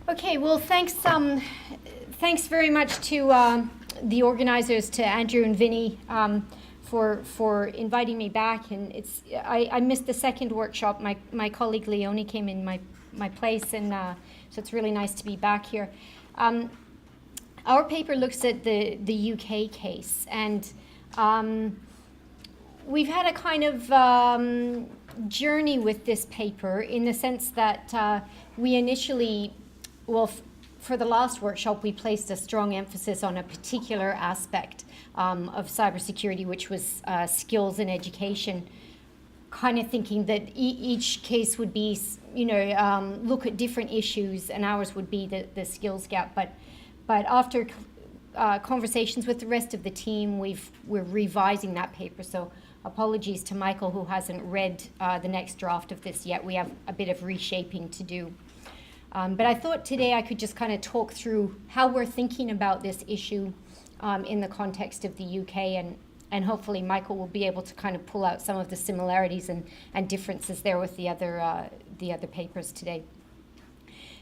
Okay, well, thanks very much to the organizers, to Andrew and Vinny, for inviting me back. And I missed the second workshop. My colleague Leonie came in my place, and so it's really nice to be back here. Our paper looks at the UK case, and we've had a kind of journey with this paper in the sense that we initially, for the last workshop, we placed a strong emphasis on a particular aspect of cybersecurity, which was skills and education, kind of thinking that each case would be, look at different issues, and ours would be the skills gap. But after conversations with the rest of the team, we're revising that paper. So apologies to Michael, who hasn't read the next draft of this yet. We have a bit of reshaping to do. But I thought today I could just kind of talk through how we're thinking about this issue in the context of the UK, and hopefully Michael will be able to kind of pull out some of the similarities and differences there with the other papers today.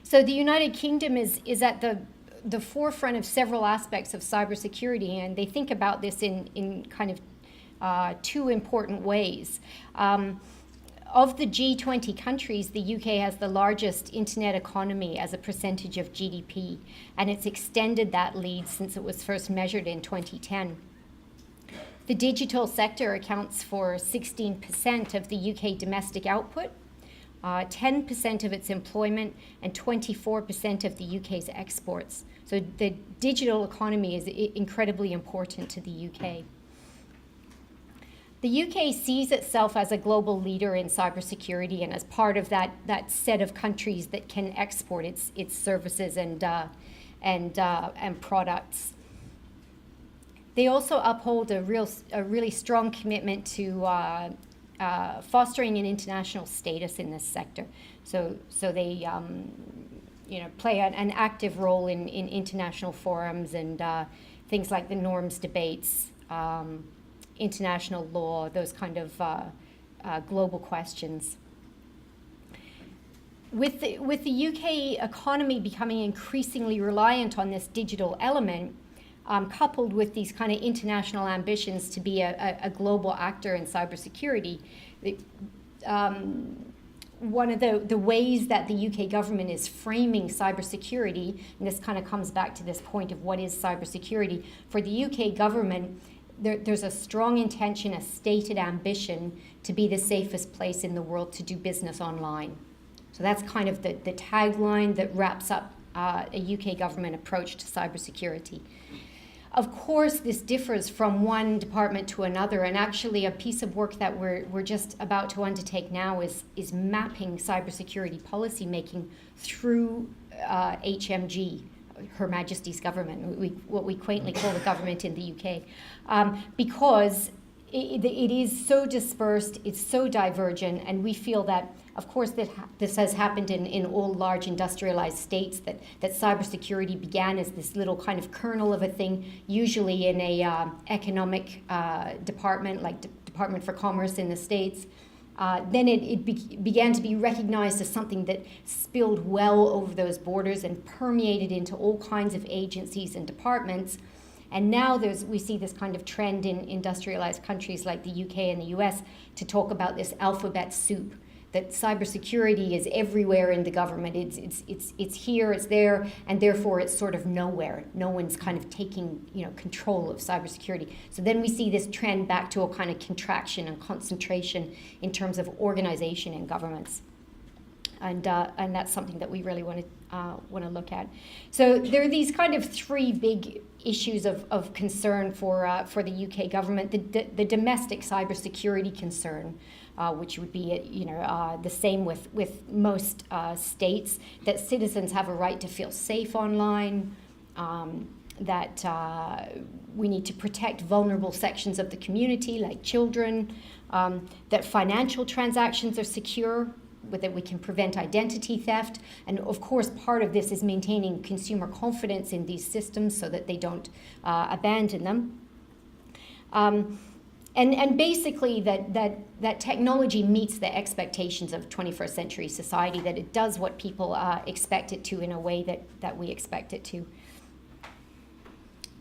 So the United Kingdom is at the forefront of several aspects of cybersecurity, and they think about this in kind of two important ways. Of the G20 countries, the UK has the largest internet economy as a percentage of GDP, and it's extended that lead since it was first measured in 2010. The digital sector accounts for 16% of the UK domestic output, 10% of its employment, and 24% of the UK's exports. So the digital economy is incredibly important to the UK. The UK sees itself as a global leader in cybersecurity, and as part of that set of countries that can export its services and products. They also uphold a really strong commitment to fostering an international status in this sector. So they play an active role in international forums and things like the norms debates, international law, those kind of global questions. With the UK economy becoming increasingly reliant on this digital element, coupled with these kind of international ambitions to be a global actor in cybersecurity, one of the ways that the UK government is framing cybersecurity, and this kind of comes back to this point of what is cybersecurity, for the UK government, there's a strong intention, a stated ambition to be the safest place in the world to do business online. So that's kind of the tagline that wraps up a UK government approach to cybersecurity. Of course, this differs from one department to another, and actually a piece of work that we're just about to undertake now is mapping cybersecurity policy making through HMG, Her Majesty's government, what we quaintly call the government in the UK, because it is so dispersed, it's so divergent, and we feel that, of course, that this has happened in all large industrialized states, that cybersecurity began as this little kind of kernel of a thing, usually in a economic department, like Department for Commerce in the States. Then it began to be recognized as something that spilled well over those borders and permeated into all kinds of agencies and departments. And now we see this kind of trend in industrialized countries like the UK and the US to talk about this alphabet soup, that cybersecurity is everywhere in the government. It's here, it's there, and therefore it's sort of nowhere. No one's kind of taking control of cybersecurity. So then we see this trend back to a kind of contraction and concentration in terms of organization in governments, and that's something that we really want to look at. So there are these kind of three big issues of concern for the UK government: the domestic cybersecurity concern, which would be the same with most states, that citizens have a right to feel safe online, that we need to protect vulnerable sections of the community like children, that financial transactions are secure, that we can prevent identity theft, and of course part of this is maintaining consumer confidence in these systems so that they don't abandon them. And basically that technology meets the expectations of 21st century society, that it does what people expect it to in a way that we expect it to.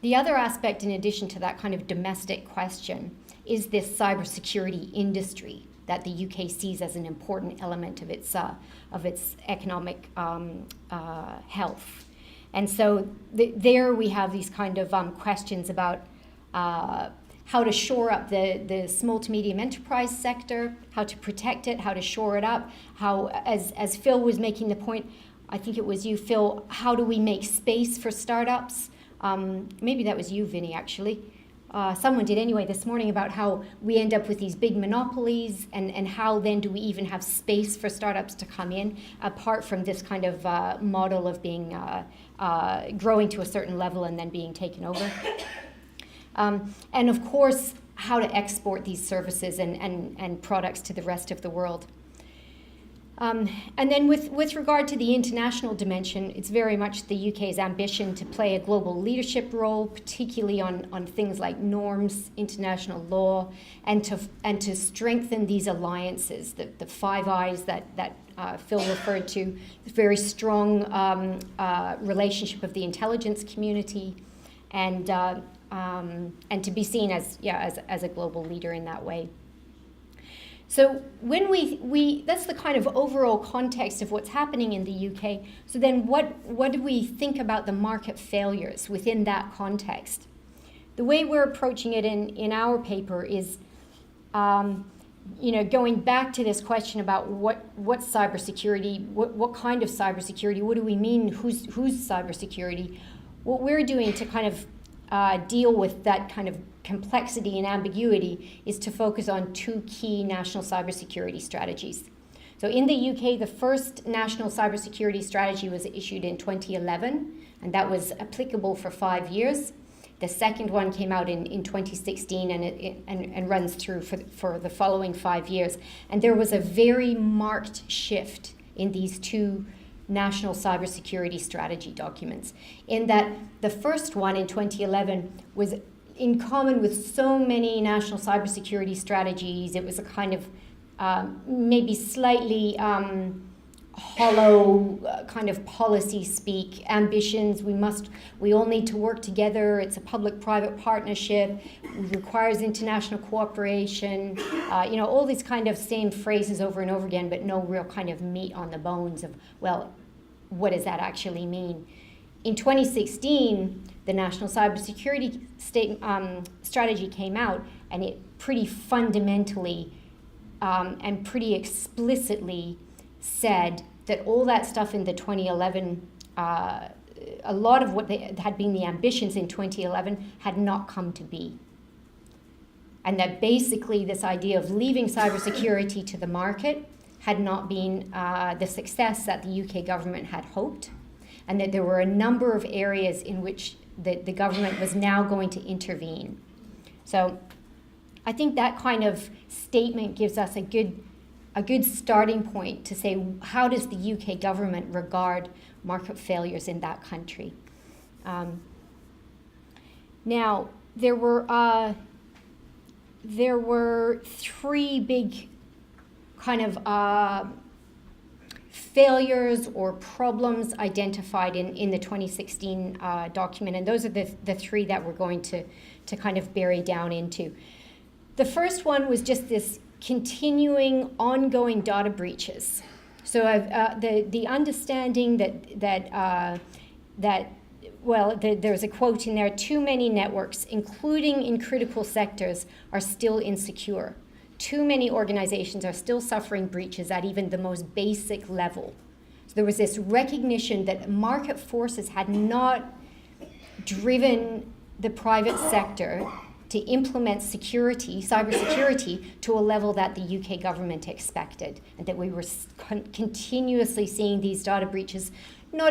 The other aspect, in addition to that kind of domestic question, is this cybersecurity industry that the UK sees as an important element of its economic health. And so there we have these kind of questions about how to shore up the small to medium enterprise sector, how to protect it, how to shore it up, how, as Phil was making the point, I think it was you, Phil, how do we make space for startups? Maybe that was you, Vinny, actually. Someone did anyway this morning, about how we end up with these big monopolies, and how then do we even have space for startups to come in, apart from this kind of model of being growing to a certain level and then being taken over. And of course, how to export these services and products to the rest of the world. And then with regard to the international dimension, it's very much the UK's ambition to play a global leadership role, particularly on things like norms, international law, and to strengthen these alliances, the Five Eyes that Phil referred to, the very strong relationship of the intelligence community, and to be seen as a global leader in that way. So when we that's the kind of overall context of what's happening in the UK. So then what do we think about the market failures within that context? The way we're approaching it in our paper is, going back to this question about what's cybersecurity, what kind of cybersecurity, what do we mean, who's cybersecurity? What we're doing to kind of deal with that kind of complexity and ambiguity is to focus on two key national cybersecurity strategies. So in the UK, the first national cybersecurity strategy was issued in 2011, and that was applicable for 5 years. The second one came out in 2016, and runs through for the following 5 years. And there was a very marked shift in these two national cybersecurity strategy documents, in that the first one in 2011 was in common with so many national cybersecurity strategies. It was a kind of maybe slightly hollow kind of policy speak, ambitions. We all need to work together. It's a public-private partnership. It requires international cooperation. All these kind of same phrases over and over again, but no real kind of meat on the bones of, well, what does that actually mean? In 2016, the National Cybersecurity Strategy came out, and it pretty fundamentally and pretty explicitly said that all that stuff in the 2011, a lot of what had been the ambitions in 2011 had not come to be. And that basically this idea of leaving cybersecurity to the market had not been the success that the UK government had hoped, and that there were a number of areas in which the government was now going to intervene. So I think that kind of statement gives us a good starting point to say, how does the UK government regard market failures in that country? Now, there were three big kind of failures or problems identified in the 2016 document, and those are the three that we're going to kind of bury down into. The first one was just this continuing, ongoing data breaches. So the understanding that there's a quote in there: too many networks, including in critical sectors, are still insecure. Too many organizations are still suffering breaches at even the most basic level. So there was this recognition that market forces had not driven the private sector to implement cybersecurity, to a level that the UK government expected, and that we were continuously seeing these data breaches. No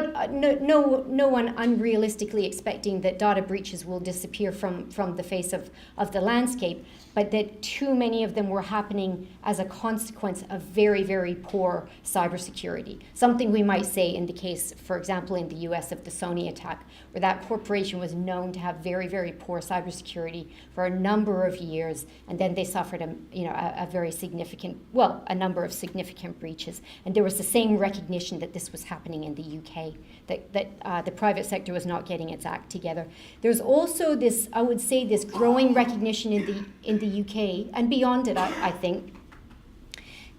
one unrealistically expecting that data breaches will disappear from the face of the landscape, but that too many of them were happening as a consequence of very, very poor cybersecurity. Something we might say in the case, for example, in the US of the Sony attack, where that corporation was known to have very, very poor cybersecurity for a number of years, and then they suffered a very significant, well, a number of significant breaches. And there was the same recognition that this was happening in the UK, that the private sector was not getting its act together. There's also this, I would say, this growing recognition in the UK and beyond it, I think,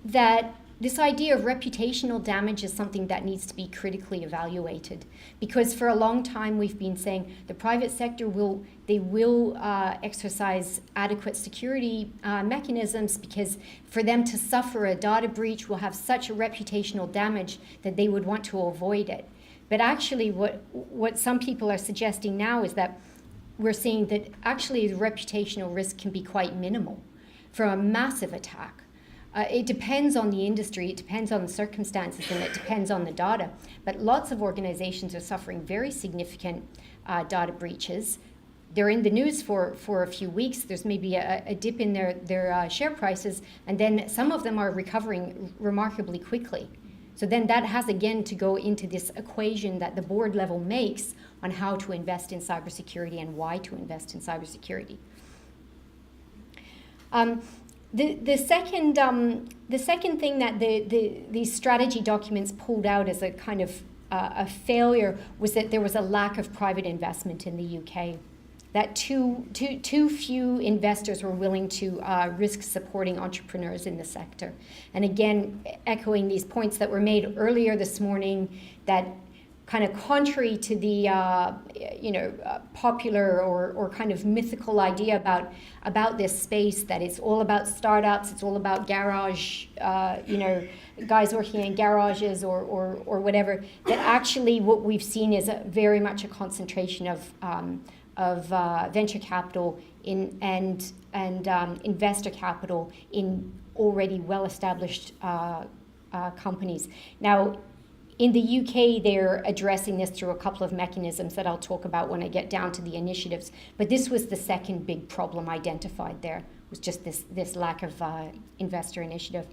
that this idea of reputational damage is something that needs to be critically evaluated, because for a long time we've been saying the private sector will exercise adequate security mechanisms, because for them to suffer a data breach will have such a reputational damage that they would want to avoid it. But actually what some people are suggesting now is that we're seeing that actually the reputational risk can be quite minimal from a massive attack. It depends on the industry, it depends on the circumstances, and it depends on the data. But lots of organizations are suffering very significant data breaches. They're in the news for a few weeks. There's maybe a dip in their share prices, and then some of them are recovering remarkably quickly. So then that has again to go into this equation that the board level makes on how to invest in cybersecurity and why to invest in cybersecurity. The second thing that these strategy documents pulled out as a kind of a failure was that there was a lack of private investment in the UK. That too few investors were willing to risk supporting entrepreneurs in the sector. And again, echoing these points that were made earlier this morning, that kind of contrary to the popular or kind of mythical idea about this space, that it's all about startups, it's all about garage, guys working in garages or whatever, that actually what we've seen is very much a concentration of venture capital and investor capital in already well-established companies. Now, in the UK, they're addressing this through a couple of mechanisms that I'll talk about when I get down to the initiatives. But this was the second big problem identified there, was just this lack of investor initiative.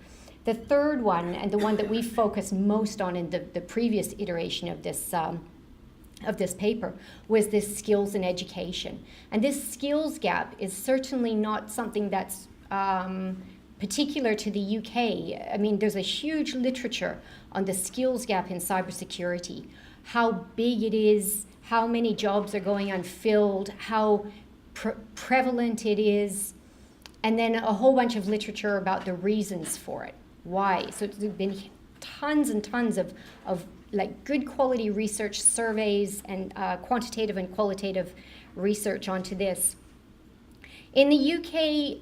The third one, and the one that we focused most on in the previous iteration of this paper, was this skills and education. And this skills gap is certainly not something that's particular to the UK. I mean, there's a huge literature on the skills gap in cybersecurity, how big it is, how many jobs are going unfilled, how prevalent it is, and then a whole bunch of literature about the reasons for it, why. So there's been tons and tons of like good quality research surveys and quantitative and qualitative research onto this. In the UK,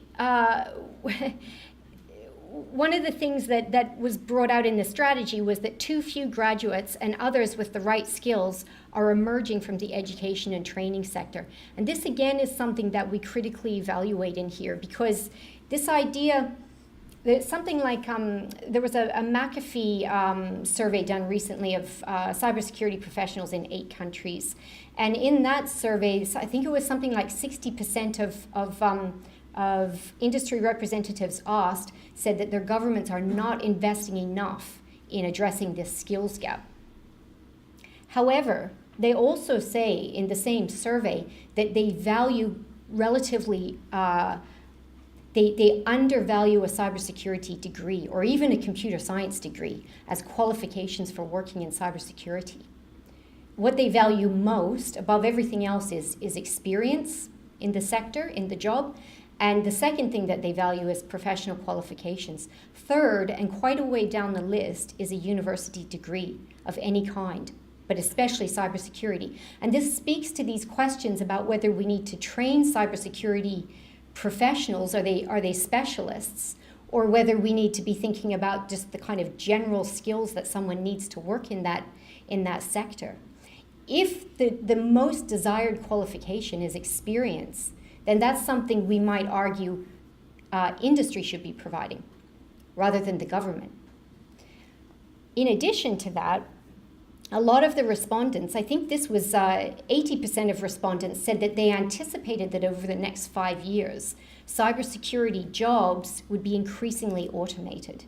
one of the things that was brought out in the strategy was that too few graduates and others with the right skills are emerging from the education and training sector. And this again is something that we critically evaluate in here, because this idea, something like, there was a McAfee survey done recently of cybersecurity professionals in 8 countries. And in that survey, I think it was something like 60% of industry representatives asked said that their governments are not investing enough in addressing this skills gap. However, they also say in the same survey that they value relatively they undervalue a cybersecurity degree or even a computer science degree as qualifications for working in cybersecurity. What they value most, above everything else, is experience in the sector, in the job. And the second thing that they value is professional qualifications. Third, and quite a way down the list, is a university degree of any kind, but especially cybersecurity. And this speaks to these questions about whether we need to train cybersecurity professionals, are they specialists, or whether we need to be thinking about just the kind of general skills that someone needs to work in that sector. If the most desired qualification is experience, then that's something we might argue industry should be providing rather than the government. In addition to that, a lot of the respondents, I think this was 80% of respondents said that they anticipated that over the next 5 years, cybersecurity jobs would be increasingly automated.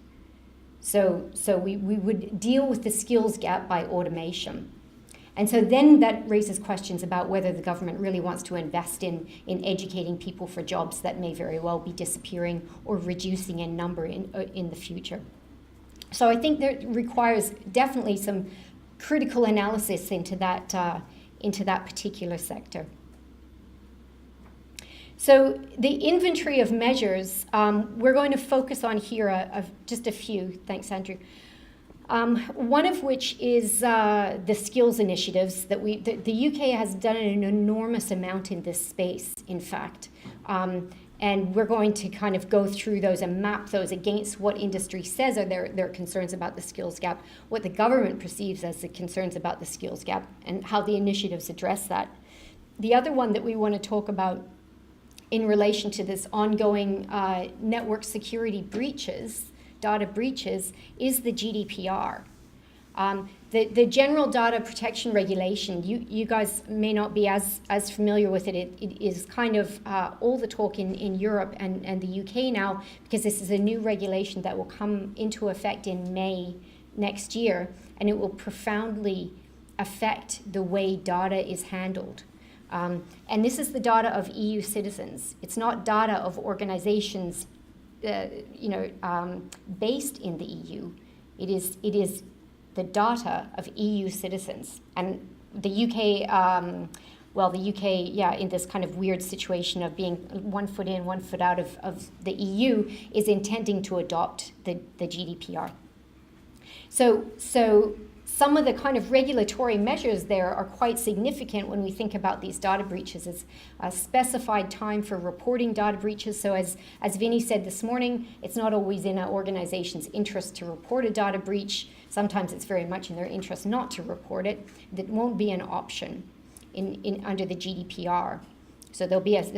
So we would deal with the skills gap by automation. And so then that raises questions about whether the government really wants to invest in educating people for jobs that may very well be disappearing or reducing in number in the future. So I think that requires definitely some critical analysis into that particular sector. So the inventory of measures, we're going to focus on here just a few. Thanks, Andrew. One of which is the skills initiatives that the UK has done an enormous amount in this space, in fact. And we're going to kind of go through those and map those against what industry says are their concerns about the skills gap, what the government perceives as the concerns about the skills gap, and how the initiatives address that. The other one that we want to talk about in relation to this ongoing network security breaches, data breaches, is the GDPR. The General Data Protection Regulation, you guys may not be as familiar with it. It is kind of all the talk in Europe and the UK now, because this is a new regulation that will come into effect in May next year, and it will profoundly affect the way data is handled. And this is the data of EU citizens. It's not data of organizations based in the EU. It is the data of EU citizens. And the UK, in this kind of weird situation of being 1 foot in, 1 foot out of the EU, is intending to adopt the GDPR. So some of the kind of regulatory measures there are quite significant when we think about these data breaches. It's a specified time for reporting data breaches. So as Vinny said this morning, it's not always in an organization's interest to report a data breach. Sometimes it's very much in their interest not to report it. That won't be an option under the GDPR. So there'll be a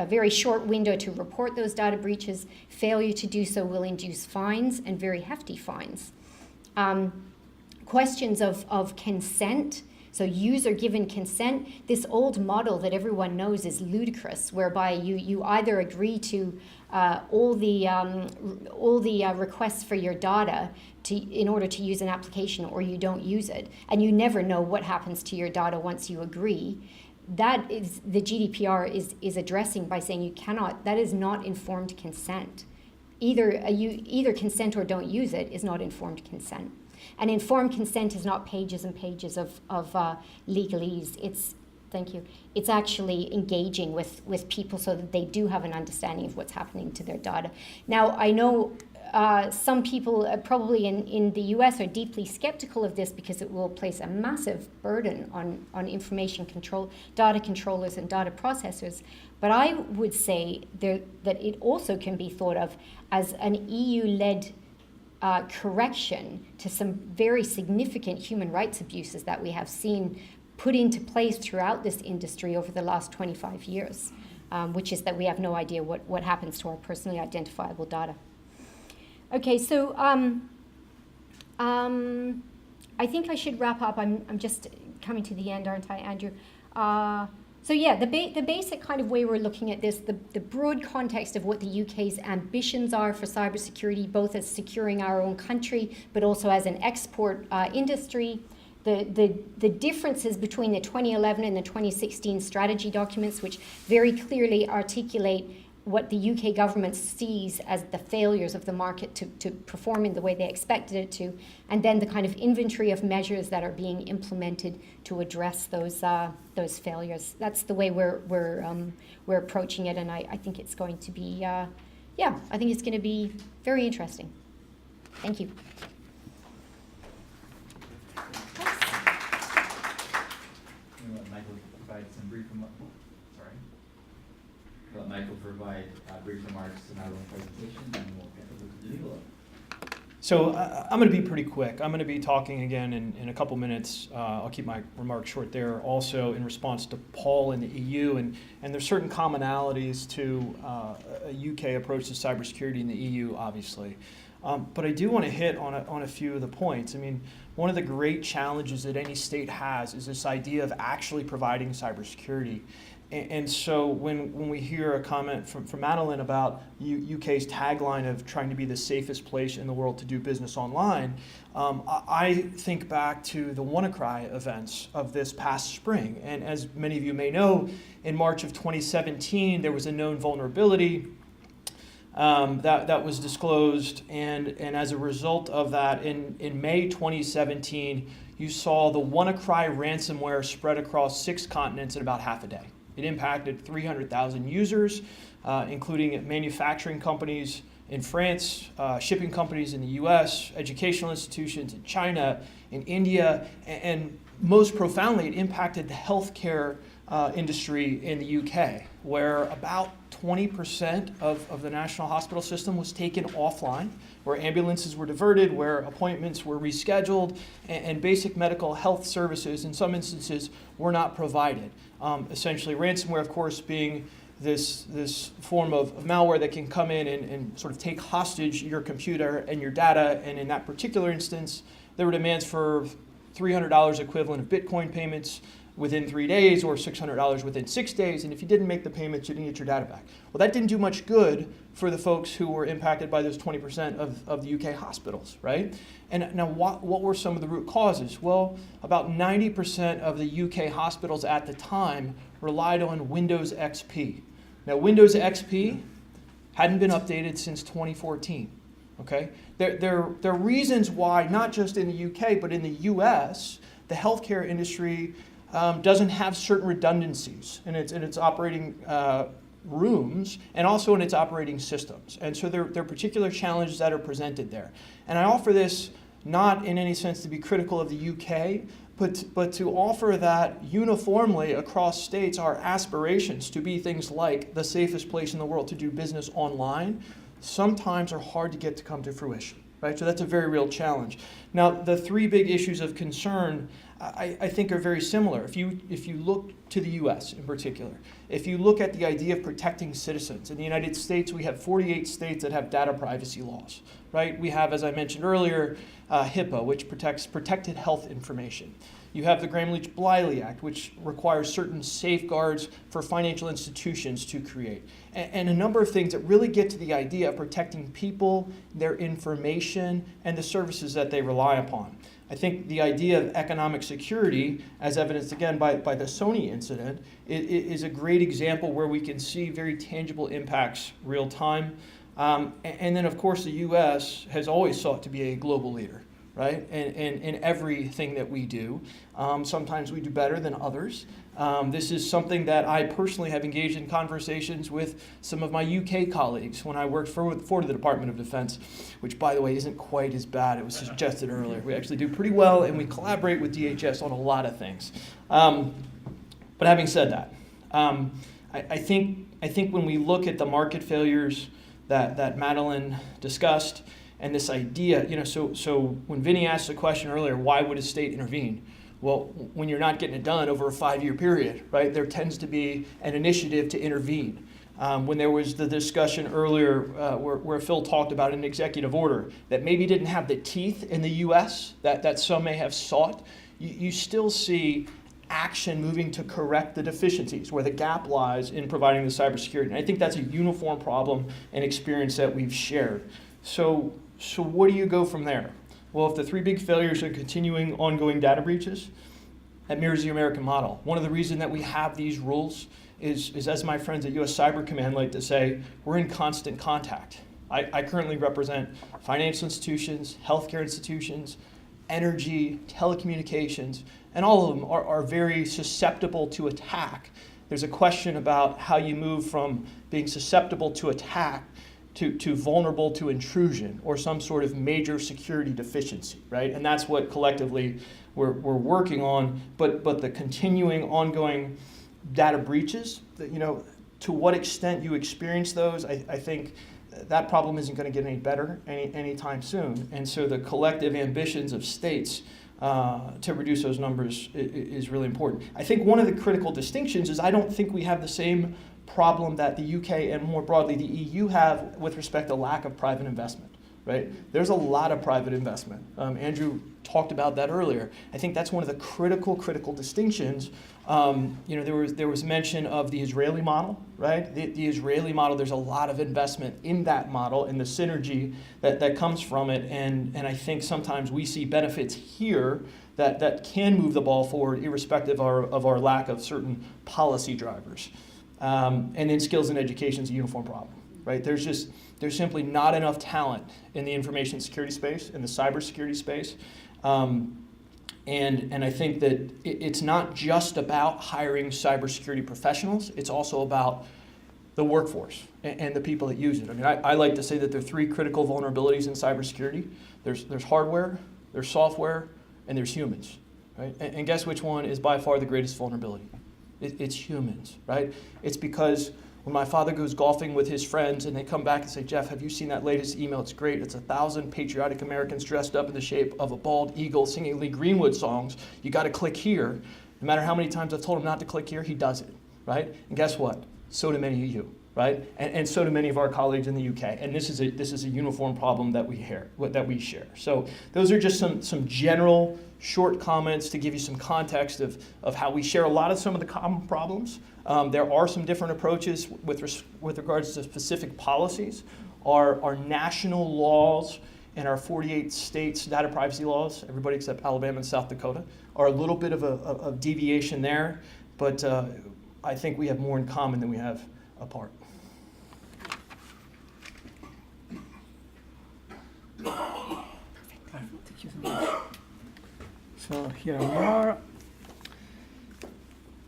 very short window to report those data breaches. Failure to do so will induce fines, and very hefty fines. Questions of consent, so user-given consent. This old model that everyone knows is ludicrous, whereby you either agree to all the requests for your data in order to use an application, or you don't use it, and you never know what happens to your data once you agree. That is the GDPR is addressing by saying you cannot. That is not informed consent. Either consent or don't use it is not informed consent. And informed consent is not pages and pages of legalese. It's actually engaging with people so that they do have an understanding of what's happening to their data. Now, I know some people probably in the US are deeply skeptical of this because it will place a massive burden on information control, data controllers and data processors. But I would say that it also can be thought of as an EU-led correction to some very significant human rights abuses that we have seen put into place throughout this industry over the last 25 years, which is that we have no idea what happens to our personally identifiable data. Okay, so I think I should wrap up. I'm just coming to the end, aren't I, Andrew? So yeah, the basic kind of way we're looking at this, the broad context of what the UK's ambitions are for cybersecurity, both as securing our own country, but also as an export industry. The differences between the 2011 and the 2016 strategy documents, which very clearly articulate what the UK government sees as the failures of the market to perform in the way they expected it to, and then the kind of inventory of measures that are being implemented to address those failures. That's the way we're approaching it, and I think it's going to be, I think it's going to be very interesting. Thank you. Let Michael provide brief remarks in our own presentation, and we'll get over to the legal. So I'm going to be pretty quick. I'm going to be talking again in a couple minutes. I'll keep my remarks short there. Also in response to Paul in the EU, and there's certain commonalities to a UK approach to cybersecurity in the EU, obviously. But I do want to hit on a few of the points. I mean, one of the great challenges that any state has is this idea of actually providing cybersecurity. And so when we hear a comment from Madeline about UK's tagline of trying to be the safest place in the world to do business online, I think back to the WannaCry events of this past spring. And as many of you may know, in March of 2017, there was a known vulnerability that was disclosed. And as a result of that, in May 2017, you saw the WannaCry ransomware spread across 6 continents in about half a day. It impacted 300,000 users, including manufacturing companies in France, shipping companies in the US, educational institutions in China, in India, and most profoundly, it impacted the healthcare industry in the UK, where about 20% of the national hospital system was taken offline, where ambulances were diverted, where appointments were rescheduled, and basic medical health services in some instances were not provided. Essentially, ransomware, of course, being this form of malware that can come in and sort of take hostage your computer and your data. And in that particular instance, there were demands for $300 equivalent of Bitcoin payments within 3 days, or $600 within 6 days, and if you didn't make the payments, you didn't get your data back. Well, that didn't do much good for the folks who were impacted by those 20% of the UK hospitals, right? And now what were some of the root causes? Well, about 90% of the UK hospitals at the time relied on Windows XP. Now, Windows XP hadn't been updated since 2014, okay? There are reasons why, not just in the UK, but in the US, the healthcare industry doesn't have certain redundancies in its operating rooms and also in its operating systems. And so there are particular challenges that are presented there. And I offer this not in any sense to be critical of the UK, but to offer that uniformly across states our aspirations to be things like the safest place in the world to do business online sometimes are hard to get to come to fruition. Right? So that's a very real challenge. Now, the 3 big issues of concern I think are very similar. If you look to the US in particular, if you look at the idea of protecting citizens, in the United States we have 48 states that have data privacy laws, right? We have, as I mentioned earlier, HIPAA, which protects protected health information. You have the Gramm-Leach-Bliley Act, which requires certain safeguards for financial institutions to create. And a number of things that really get to the idea of protecting people, their information, and the services that they rely upon. I think the idea of economic security, as evidenced again by the Sony incident, is a great example where we can see very tangible impacts real time. And then, of course, the U.S. has always sought to be a global leader, right? And in everything that we do. Sometimes we do better than others. This is something that I personally have engaged in conversations with some of my UK colleagues when I worked for the Department of Defense, which, by the way, isn't quite as bad. It was suggested earlier. We actually do pretty well, and we collaborate with DHS on a lot of things. But having said that, I think when we look at the market failures that Madeline discussed, and this idea, so when Vinny asked the question earlier, why would a state intervene? Well, when you're not getting it done over a 5-year period, right, there tends to be an initiative to intervene. When there was the discussion earlier where Phil talked about an executive order that maybe didn't have the teeth in the U.S. that some may have sought, you still see action moving to correct the deficiencies, where the gap lies in providing the cybersecurity. And I think that's a uniform problem and experience that we've shared. So where do you go from there? Well, if the 3 big failures are continuing ongoing data breaches, that mirrors the American model. One of the reasons that we have these rules is, as my friends at U.S. Cyber Command like to say, we're in constant contact. I currently represent financial institutions, healthcare institutions, energy, telecommunications, and all of them are very susceptible to attack. There's a question about how you move from being susceptible to attack to vulnerable to intrusion or some sort of major security deficiency, right? And that's what collectively we're working on. But the continuing, ongoing data breaches, to what extent you experience those, I think that problem isn't going to get any better anytime soon. And so the collective ambitions of states to reduce those numbers is really important. I think one of the critical distinctions is I don't think we have the same problem that the UK and more broadly the EU have with respect to lack of private investment, right? There's a lot of private investment. Andrew talked about that earlier. I think that's one of the critical distinctions. There was mention of the Israeli model, right? The Israeli model, there's a lot of investment in that model and the synergy that comes from it. And I think sometimes we see benefits here that can move the ball forward irrespective of our lack of certain policy drivers. And then skills and education is a uniform problem, right? There's simply not enough talent in the information security space, in the cybersecurity space. And I think that it's not just about hiring cybersecurity professionals, it's also about the workforce and the people that use it. I mean, I like to say that there are three critical vulnerabilities in cybersecurity. There's hardware, there's software, and there's humans, right? And guess which one is by far the greatest vulnerability? It's humans, right? It's because when my father goes golfing with his friends and they come back and say, Jeff, have you seen that latest email? It's great. It's 1,000 patriotic Americans dressed up in the shape of a bald eagle singing Lee Greenwood songs. You got to click here. No matter how many times I've told him not to click here, he does it, right? And guess what? So do many of you, right? And so do many of our colleagues in the UK. And this is a uniform problem that we share. So those are just some general short comments to give you some context of how we share a lot of some of the common problems. There are some different approaches with regards to specific policies. Our national laws and our 48 states data privacy laws, everybody except Alabama and South Dakota, are a little bit of a deviation there, but I think we have more in common than we have apart. Thank you so much. So here we are.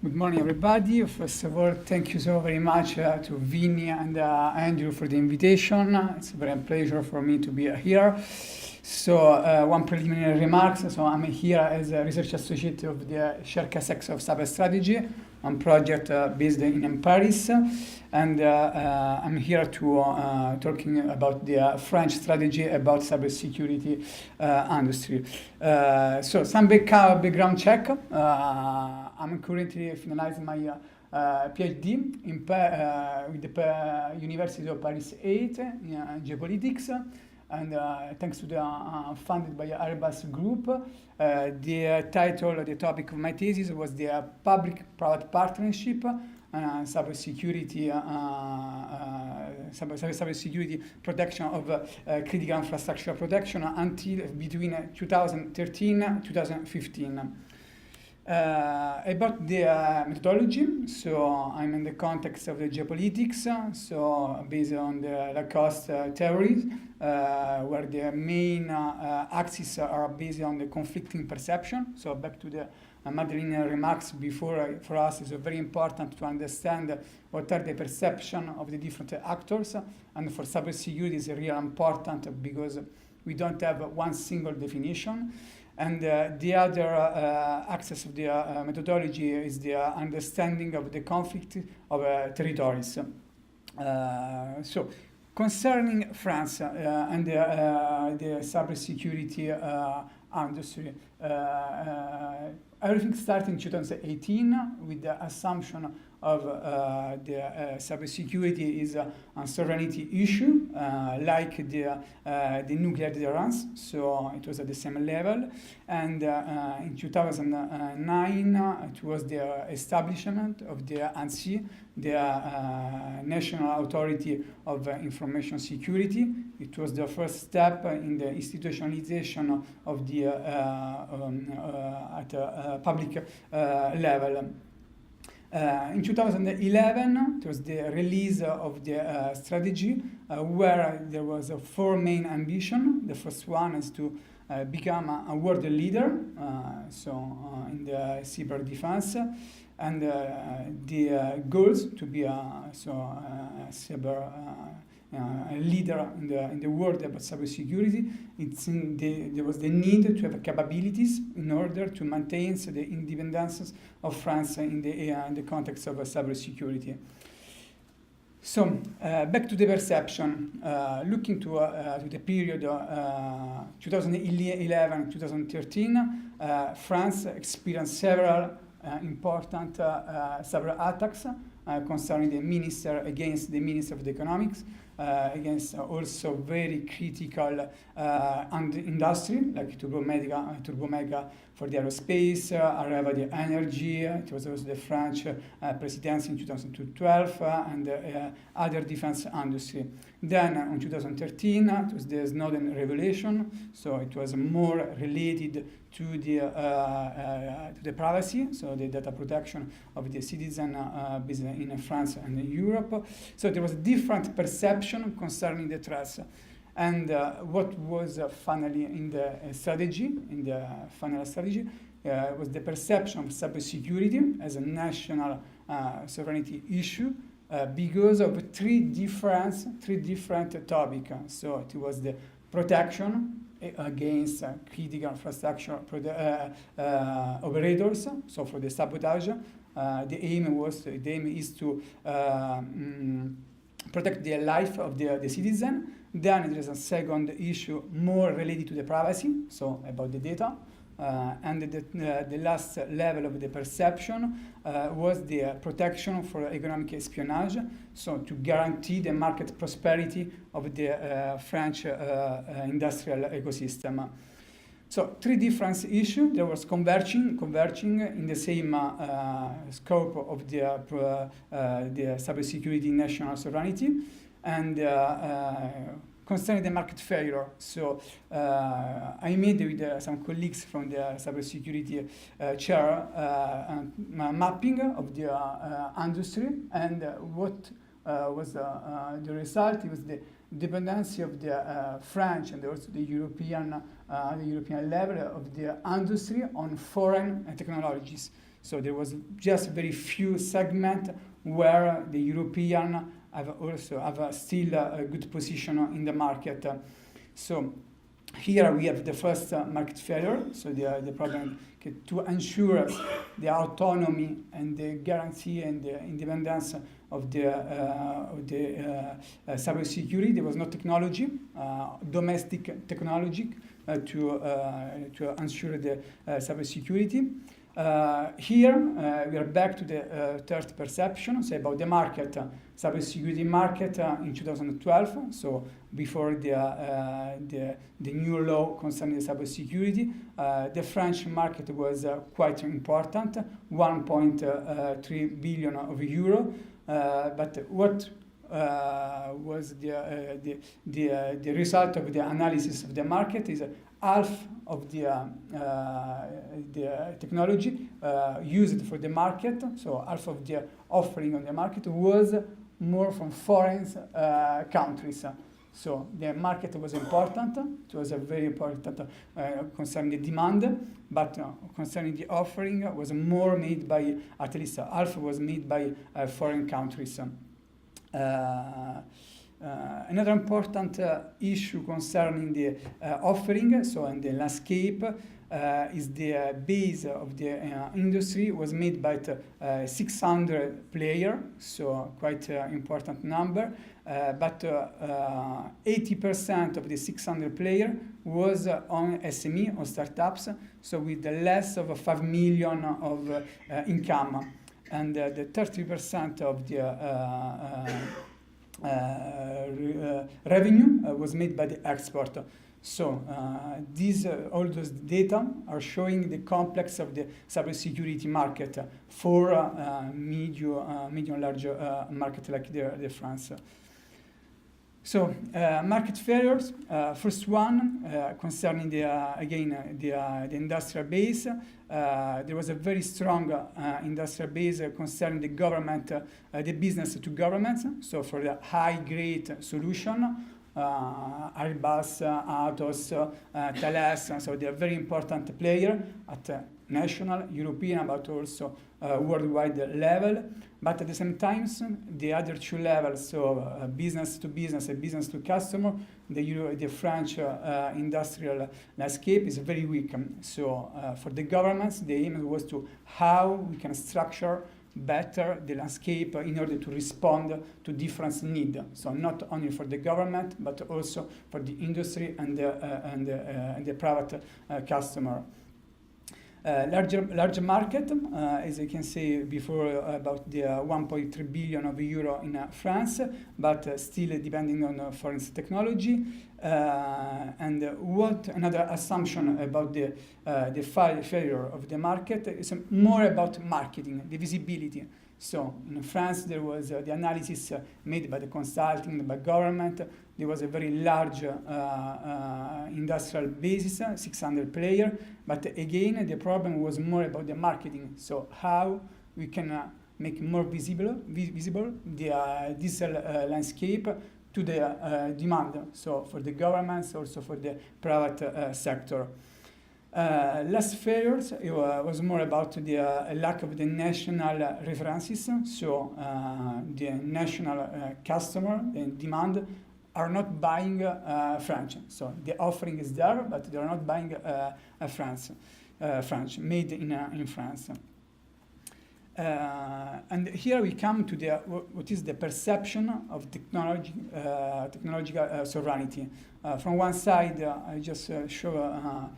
Good morning, everybody. First of all, thank you so very much to Vinny and Andrew for the invitation. It's a very pleasure for me to be here. So one preliminary remarks. So I'm here as a research associate of the Shared Cassex of Cyber Strategy, a project based in Paris. And I'm here to talking about the French strategy about cybersecurity industry. So some background check. I'm currently finalizing my PhD with the University of Paris 8 in geopolitics. And thanks to the funded by Airbus Group, the topic of my thesis was the public-private partnership cybersecurity protection of critical infrastructure protection until between 2013 and 2015. About the methodology, so I'm in the context of the geopolitics, so based on the Lacoste theory, where the main axes are based on the conflicting perception. So back to the Madeline remarks before, for us it's very important to understand what are the perception of the different actors, and for cybersecurity it's really important because we don't have one single definition. And the other axis of the methodology is the understanding of the conflict of territories. So, concerning France and the cybersecurity industry, everything started in 2018 with the assumption of the cybersecurity is a sovereignty issue, like the nuclear deterrence, so it was at the same level. And in 2009, it was the establishment of the ANSSI, the National Authority of Information Security. It was the first step in the institutionalization of the at a public level. In 2011, it was the release of the strategy, where there was four main ambitions. The first one is to become a world leader, in the cyber defense, and the goals to be a cyber leader in the world about cybersecurity. There was the need to have capabilities in order to maintain the independence of France in the context of cybersecurity. So back to the perception, looking to the period 2011-2013, France experienced several important cyber attacks concerning the minister against the Minister of the Economics. against also very critical and industry like Turbomega for the aerospace, Areva the energy. It was also the French presidency in 2012 and other defense industry. Then in 2013 it was the Snowden revelation, so it was more related to the privacy, so the data protection of the citizen business in France and in Europe. So there was a different perception concerning the threats. And what was finally in the final strategy, was the perception of cybersecurity as a national sovereignty issue because of three different topics. So it was the protection against critical infrastructure operators, so for the sabotage. The aim is to protect the life of the citizen. Then there is a second issue more related to the privacy, so about the data. And the last level of the perception was the protection for economic espionage, so to guarantee the market prosperity of the French industrial ecosystem. So three different issues. There was converging in the same scope of the cybersecurity national sovereignty, and concerning the market failure. So I made with some colleagues from the cybersecurity chair mapping of the industry, and what was the result? It was the dependency of the French and also the European level of the industry on foreign technologies. So there was just very few segments where the European have still a good position in the market. So here we have the first market failure. So the problem to ensure the autonomy and the guarantee and the independence of the cybersecurity. There was no technology, domestic technology to ensure the cybersecurity. Here we are back to the third perception, so about the market, cybersecurity market in 2012. So before the new law concerning cybersecurity, the French market was quite important, 1.3 billion of euro. But what was the result of the analysis of the market is half of the technology used for the market, so half of the offering on the market was more from foreign countries. So the market was important. It was a very important concerning the demand, but concerning the offering was more made by, at least half was made by foreign countries. Another important issue concerning the offering, so in the landscape, is the base of the industry was made by 600 players, so quite important number. But 80% of the 600 players was on SME, on startups, so with less of 5 million of income. And the 30% of the revenue was made by the export. So all those data are showing the complex of the cybersecurity market for medium large market like the France. So market failures. First one concerning the industrial base. There was a very strong industrial base concerning the government, the business to government. So for the high-grade solution, Airbus, Atos, Thales. So they are very important player at national, European, but also worldwide level. But at the same time, the other two levels, so business to business and business to customer, the French industrial landscape is very weak. So for the governments, the aim was to how we can structure better the landscape in order to respond to different needs. So not only for the government, but also for the industry and the private customer. Larger market, as I can say before, about the 1.3 billion of euro in France, but still depending on foreign technology. And what another assumption about the failure of the market is more about marketing, the visibility. So in France, there was the analysis made by the consulting, by government. There was a very large industrial basis, 600 players. But again, the problem was more about the marketing. So how we can make more visible the digital landscape to the demand. So for the governments, also for the private sector. Last failures was more about the lack of the national references. So the national customer and demand are not buying French. So the offering is there, but they are not buying French, made in France. And here we come to what is the perception of technological sovereignty. From one side, I just show a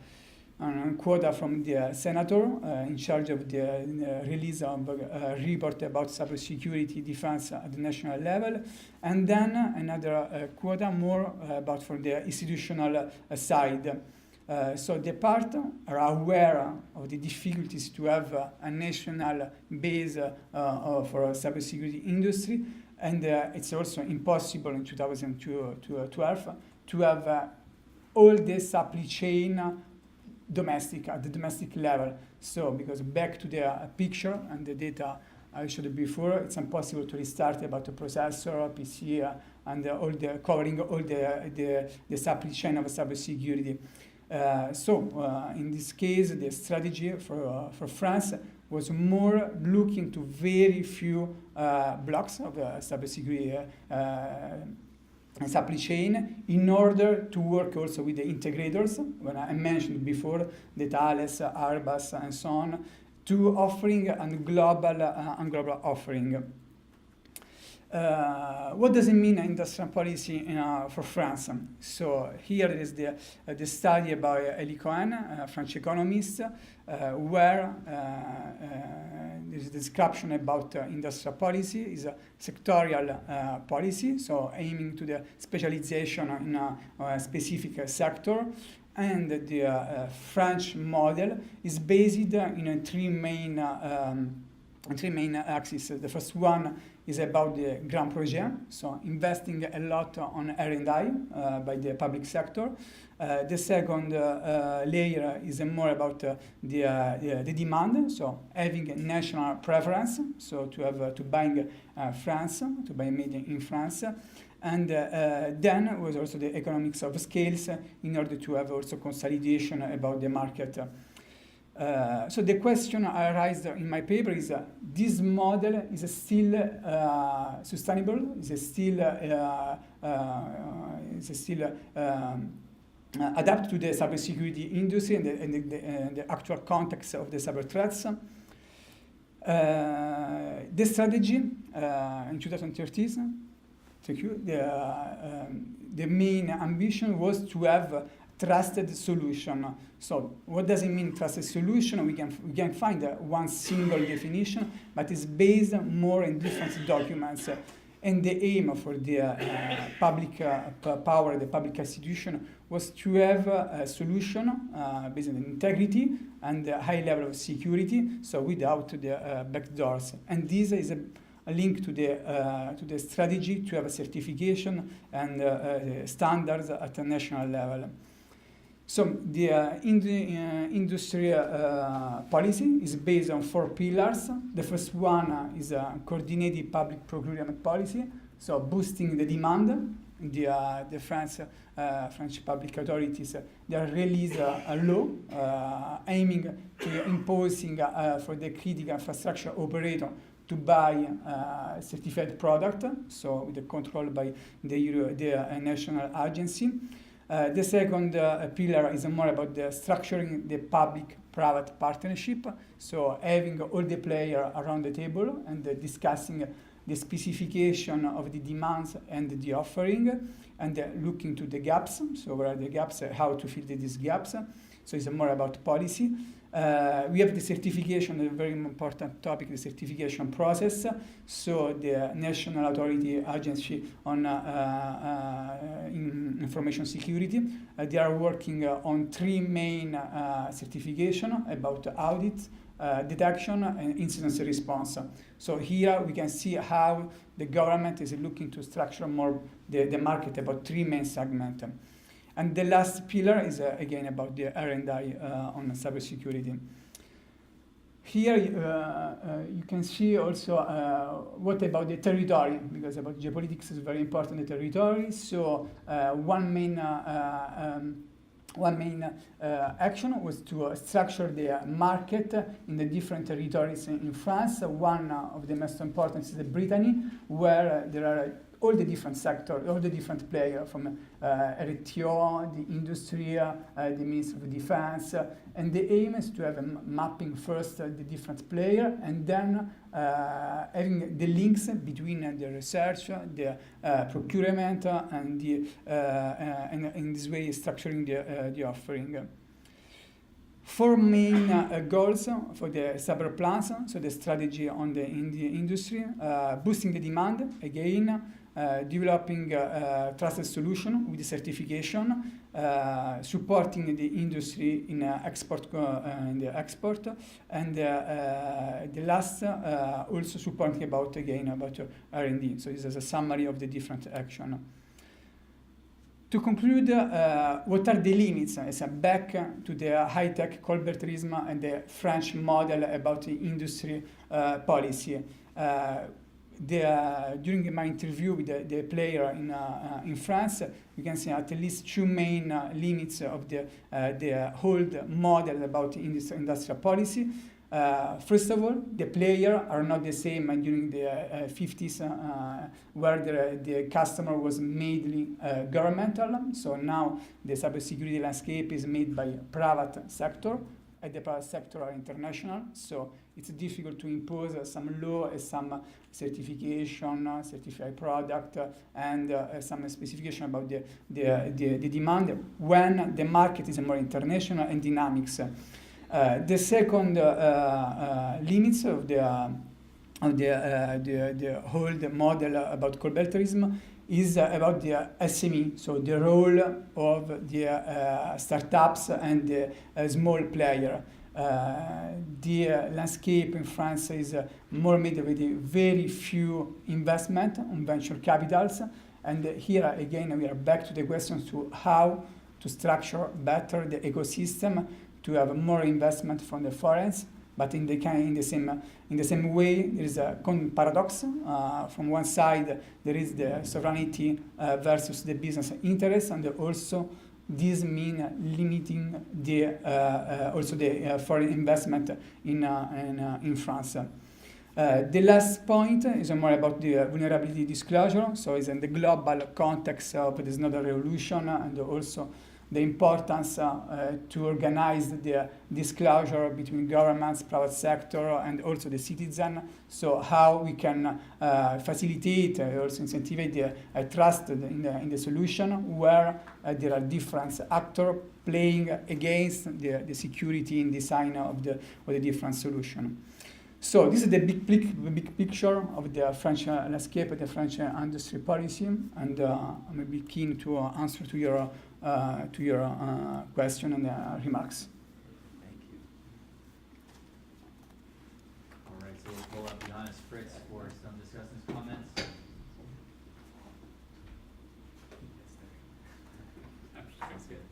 quote from the senator in charge of the release of a report about cybersecurity defense at the national level, and then another quote more about from the institutional side. So the part are aware of the difficulties to have a national base for cybersecurity industry, and it's also impossible in 2012 to have all the supply chain at the domestic level. So because back to the picture and the data I showed before, it's impossible to restart about the processor, PC, and covering all the supply chain of cybersecurity. So in this case, the strategy for France was more looking to very few blocks of cybersecurity supply chain in order to work also with the integrators, when I mentioned before, the Thales, Airbus, and so on, to offering a global offering. What does it mean industrial policy for France? So here is the study by Elie Cohen, a French economist, where there's a description about industrial policy is a sectorial policy, so aiming to the specialization in a specific sector. And the French model is based in three main axes. The first one is about the grand projet, so investing a lot on R&I by the public sector. The second layer is more about the demand, so having a national preference, so to buying France, to buy made in France. And then was also the economics of scales in order to have also consolidation about the market. So the question I raised in my paper is this model is still sustainable? Is it still adapt to the cybersecurity industry and the actual context of the cyber threats? The strategy in 2013, the main ambition was to have trusted solution. So what does it mean trusted solution? We can find one single definition, but it's based more in different documents. And the aim for the public power, the public institution, was to have a solution based on integrity and a high level of security, so without the backdoors. And this is a link to the strategy to have a certification and standards at a national level. So the industry policy is based on 4 pillars. The first one is a coordinated public procurement policy, so boosting the demand. The French public authorities they release a law aiming to imposing for the critical infrastructure operator to buy certified product, so with the control by the national agency. The second pillar is more about the structuring the public-private partnership, so having all the players around the table and discussing the specification of the demands and the offering, and look into the gaps. So where are the gaps, how to fill these gaps. So it's more about policy. We have the certification, a very important topic, the certification process. So the National Authority Agency on Information Security, they are working on 3 main certification about audit, detection, and incident response. So here we can see how the government is looking to structure more the market about 3 main segments. And the last pillar is, again, about the R&I on cybersecurity. Here you can see also what about the territory, because about geopolitics is very important, the territory. So one main action was to structure the market in the different territories in France. One of the most important is Brittany, where there are all the different sectors, all the different players, from RTO, the industry, the Ministry of Defense, and the aim is to have a mapping first the different players, and then having the links between the research, the procurement, and in this way structuring the offering. 4 main goals for the cyber plans, so the strategy in the industry, boosting the demand, again, developing trusted solution with the certification, supporting the industry in export, and the last also supporting about R&D. So this is a summary of the different action. To conclude, what are the limits? It's back to the high-tech Colbertism and the French model about the industry policy. During my interview with the player in France, we can see at least 2 main limits of the old model about industrial policy. First of all, the players are not the same during the 50s, where the customer was mainly governmental. So now the cybersecurity landscape is made by private sector, and the private sector are international. So it's difficult to impose some law and some certification, certified product, and some specification about the demand when the market is more international and dynamics. The second limits of the old model about Colbertism is about the SME, so the role of the startups and the small player. The landscape in France is more made with very few investment on venture capitals, and here again we are back to the question to how to structure better the ecosystem to have more investment from the foreigners, but in the same way there is a paradox. From one side there is the sovereignty versus the business interest, and also this means limiting also the foreign investment in France. The last point is more about the vulnerability disclosure. So it's in the global context of this Snowden revolution, and also the importance to organize the disclosure between governments, private sector, and also the citizen. So how we can facilitate, also incentivize the trust in the solution, where there are different actors playing against the security and design of the different solution. So this is the big picture of the French landscape, the French industry policy, and I'm be keen to answer to your question and remarks. Thank you. All right, so we'll pull up Johannes Fritz for some discussions, comments. That's good.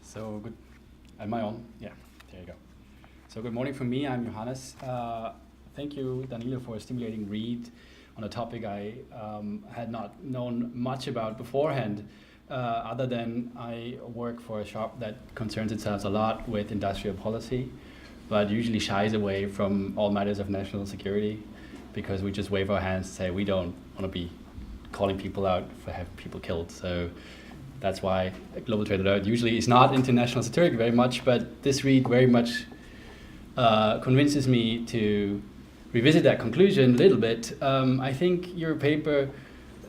So good. Am I on? Yeah, there you go. So good morning from me. I'm Johannes. Thank you, Danilo, for a stimulating read on a topic I had not known much about beforehand, other than I work for a shop that concerns itself a lot with industrial policy, but usually shies away from all matters of national security, because we just wave our hands and say we don't want to be calling people out for having people killed. So that's why Global Trade Alert usually is not into national security very much, but this read very much convinces me to revisit that conclusion a little bit. I think your paper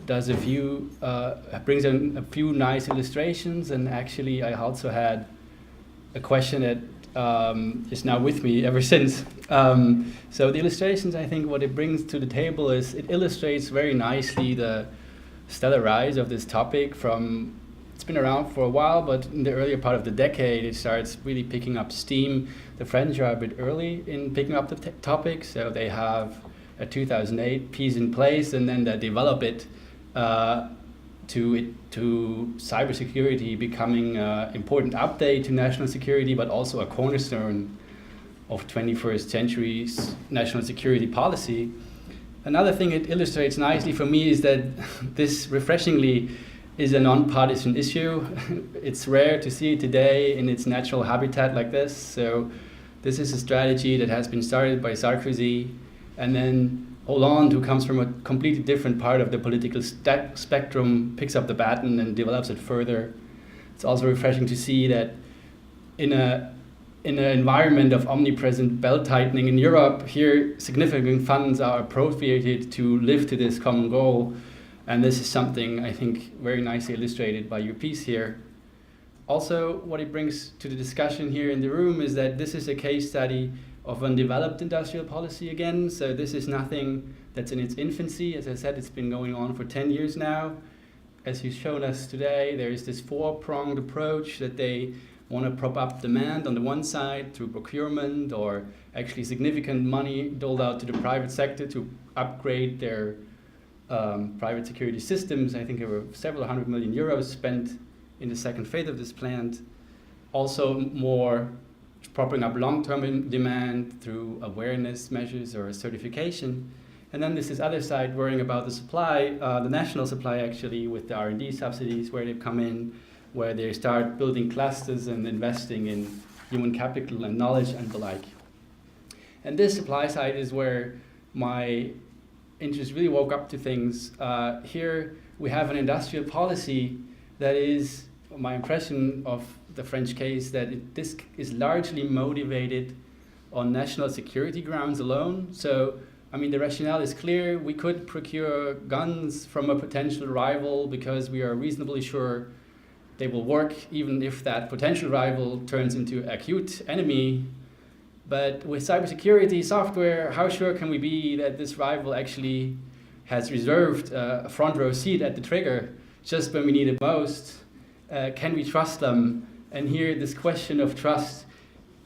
does brings in a few nice illustrations, and actually I also had a question that is now with me ever since. So the illustrations, I think what it brings to the table is it illustrates very nicely the stellar rise of this topic from, it's been around for a while, but in the earlier part of the decade it starts really picking up steam. The French are a bit early in picking up the topic, so they have a 2008 piece in place, and then they develop it to cybersecurity becoming an important update to national security, but also a cornerstone of 21st century's national security policy. Another thing it illustrates nicely for me is that this refreshingly is a non-partisan issue. It's rare to see it today in its natural habitat like this. So this is a strategy that has been started by Sarkozy, and then Hollande, who comes from a completely different part of the political spectrum, picks up the baton and develops it further. It's also refreshing to see that in an environment of omnipresent belt-tightening in Europe, here significant funds are appropriated to live to this common goal. And this is something I think very nicely illustrated by your piece here. Also, what it brings to the discussion here in the room is that this is a case study of undeveloped industrial policy again. So this is nothing that's in its infancy. As I said, it's been going on for 10 years now. As you've shown us today, there is this four-pronged approach that they want to prop up demand on the one side through procurement, or actually significant money doled out to the private sector to upgrade their private security systems. I think there were several hundred million euros spent in the second phase of this plan. Also more propping up long-term demand through awareness measures or certification. And then there's this other side worrying about the supply, the national supply actually, with the R&D subsidies where they've come in, where they start building clusters and investing in human capital and knowledge and the like. And this supply side is where my interest really woke up to things. Here we have an industrial policy that is, my impression of the French case, that this is largely motivated on national security grounds alone. So, I mean, the rationale is clear. We could procure guns from a potential rival because we are reasonably sure they will work, even if that potential rival turns into an acute enemy. But with cybersecurity software, how sure can we be that this rival actually has reserved a front row seat at the trigger just when we need it most? Can we trust them? And here, this question of trust,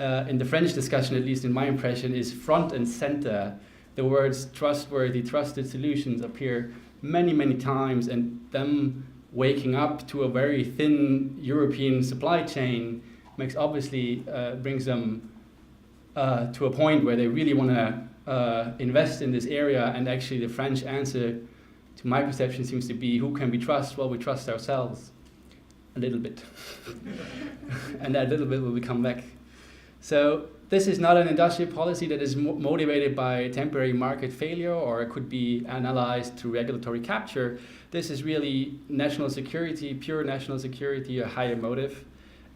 in the French discussion, at least in my impression, is front and center. The words trustworthy, trusted solutions appear many, many times, and them waking up to a very thin European supply chain brings them to a point where they really want to invest in this area. And actually the French answer, to my perception, seems to be, who can we trust? Well, we trust ourselves a little bit. And that little bit will come back. So this is not an industrial policy that is motivated by temporary market failure, or it could be analyzed through regulatory capture. This is really national security, pure national security, a higher motive.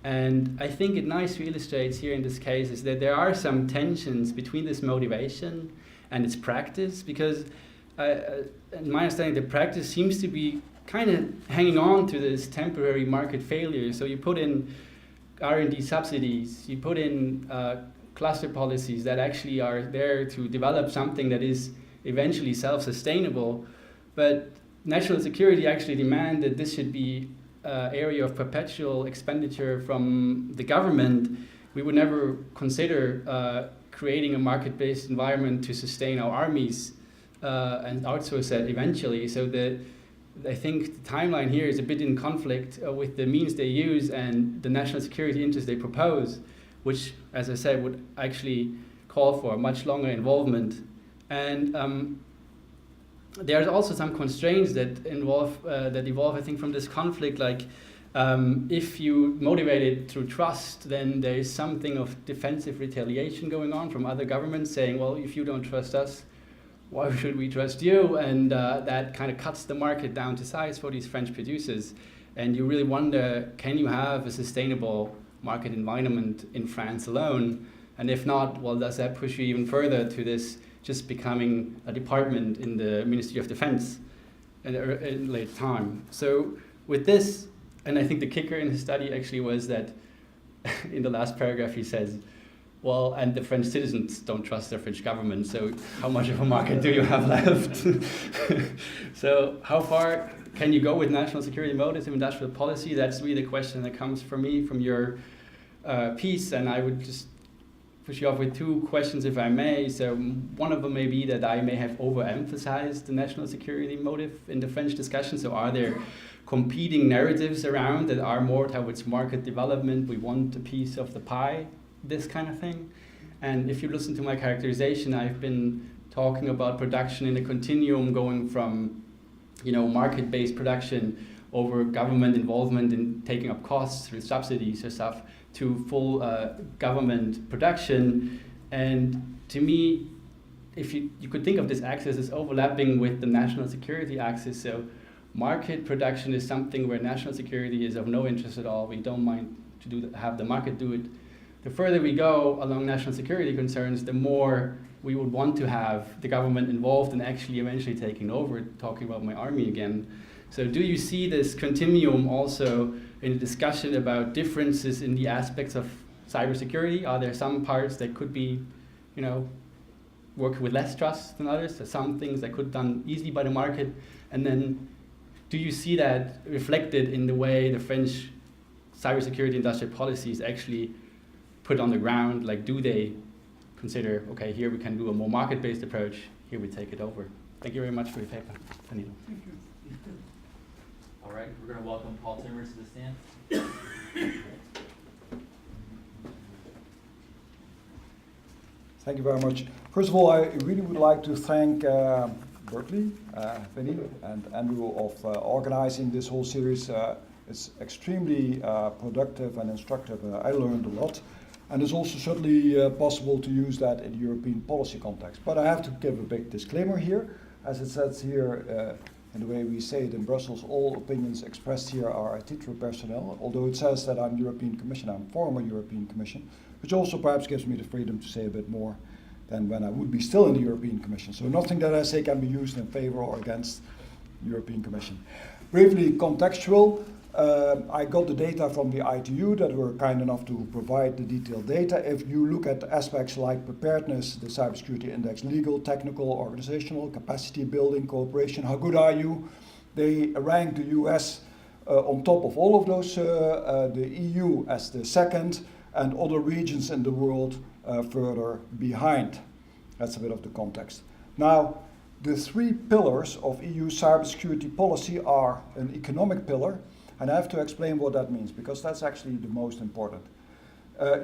And I think it nicely illustrates here in this case is that there are some tensions between this motivation and its practice, because in my understanding, the practice seems to be kind of hanging on to this temporary market failure. So you put in R&D subsidies, you put in cluster policies that actually are there to develop something that is eventually self-sustainable, but national security actually demand that this should be an area of perpetual expenditure from the government. We would never consider creating a market-based environment to sustain our armies and outsource that eventually. So I think the timeline here is a bit in conflict with the means they use and the national security interests they propose, which, as I said, would actually call for a much longer involvement. And there's also some constraints that evolve, I think, from this conflict. Like, if you motivate it through trust, then there is something of defensive retaliation going on from other governments saying, well, if you don't trust us, why should we trust you? And that kind of cuts the market down to size for these French producers. And you really wonder, can you have a sustainable market environment in France alone? And if not, well, does that push you even further to this just becoming a department in the Ministry of Defense in late time? So with this, and I think the kicker in his study actually was that in the last paragraph he says, well, and the French citizens don't trust their French government, so how much of a market do you have left? So how far can you go with national security motives in industrial policy? That's really the question that comes from me, from your piece, and I would just push you off with two questions, if I may. So one of them may be that I may have overemphasized the national security motive in the French discussion. So are there competing narratives around that are more towards market development, we want a piece of the pie, this kind of thing? And if you listen to my characterization, I've been talking about production in a continuum going from, market-based production over government involvement in taking up costs through subsidies or stuff to full government production. And to me, if you could think of this axis as overlapping with the national security axis, so market production is something where national security is of no interest at all. We don't mind to have the market do it. The further we go along national security concerns, the more we would want to have the government involved in actually eventually taking over, talking about my army again. So do you see this continuum also in a discussion about differences in the aspects of cybersecurity? Are there some parts that could be, work with less trust than others? Are some things that could be done easily by the market? And then do you see that reflected in the way the French cybersecurity industrial policy is actually put on the ground? Like, do they consider, okay, here we can do a more market-based approach, here we take it over? Thank you very much for your paper, Danilo. Thank you. All right, we're going to welcome Paul Timmers to the stand. Thank you very much. First of all, I really would like to thank Berkeley, Vinny, and Andrew of organizing this whole series. It's extremely productive and instructive. I learned a lot. And it's also certainly possible to use that in European policy context. But I have to give a big disclaimer here. As it says here, in the way we say it in Brussels, all opinions expressed here are a titre personnel, although it says that I'm European Commission, I'm former European Commission, which also perhaps gives me the freedom to say a bit more than when I would be still in the European Commission. So nothing that I say can be used in favor or against the European Commission. Briefly contextual, I got the data from the ITU that were kind enough to provide the detailed data. If you look at aspects like preparedness, the Cybersecurity Index, legal, technical, organizational, capacity building, cooperation, how good are you? They rank the US on top of all of those, the EU as the second, and other regions in the world further behind. That's a bit of the context. Now, the three pillars of EU cybersecurity policy are an economic pillar, and I have to explain what that means, because that's actually the most important.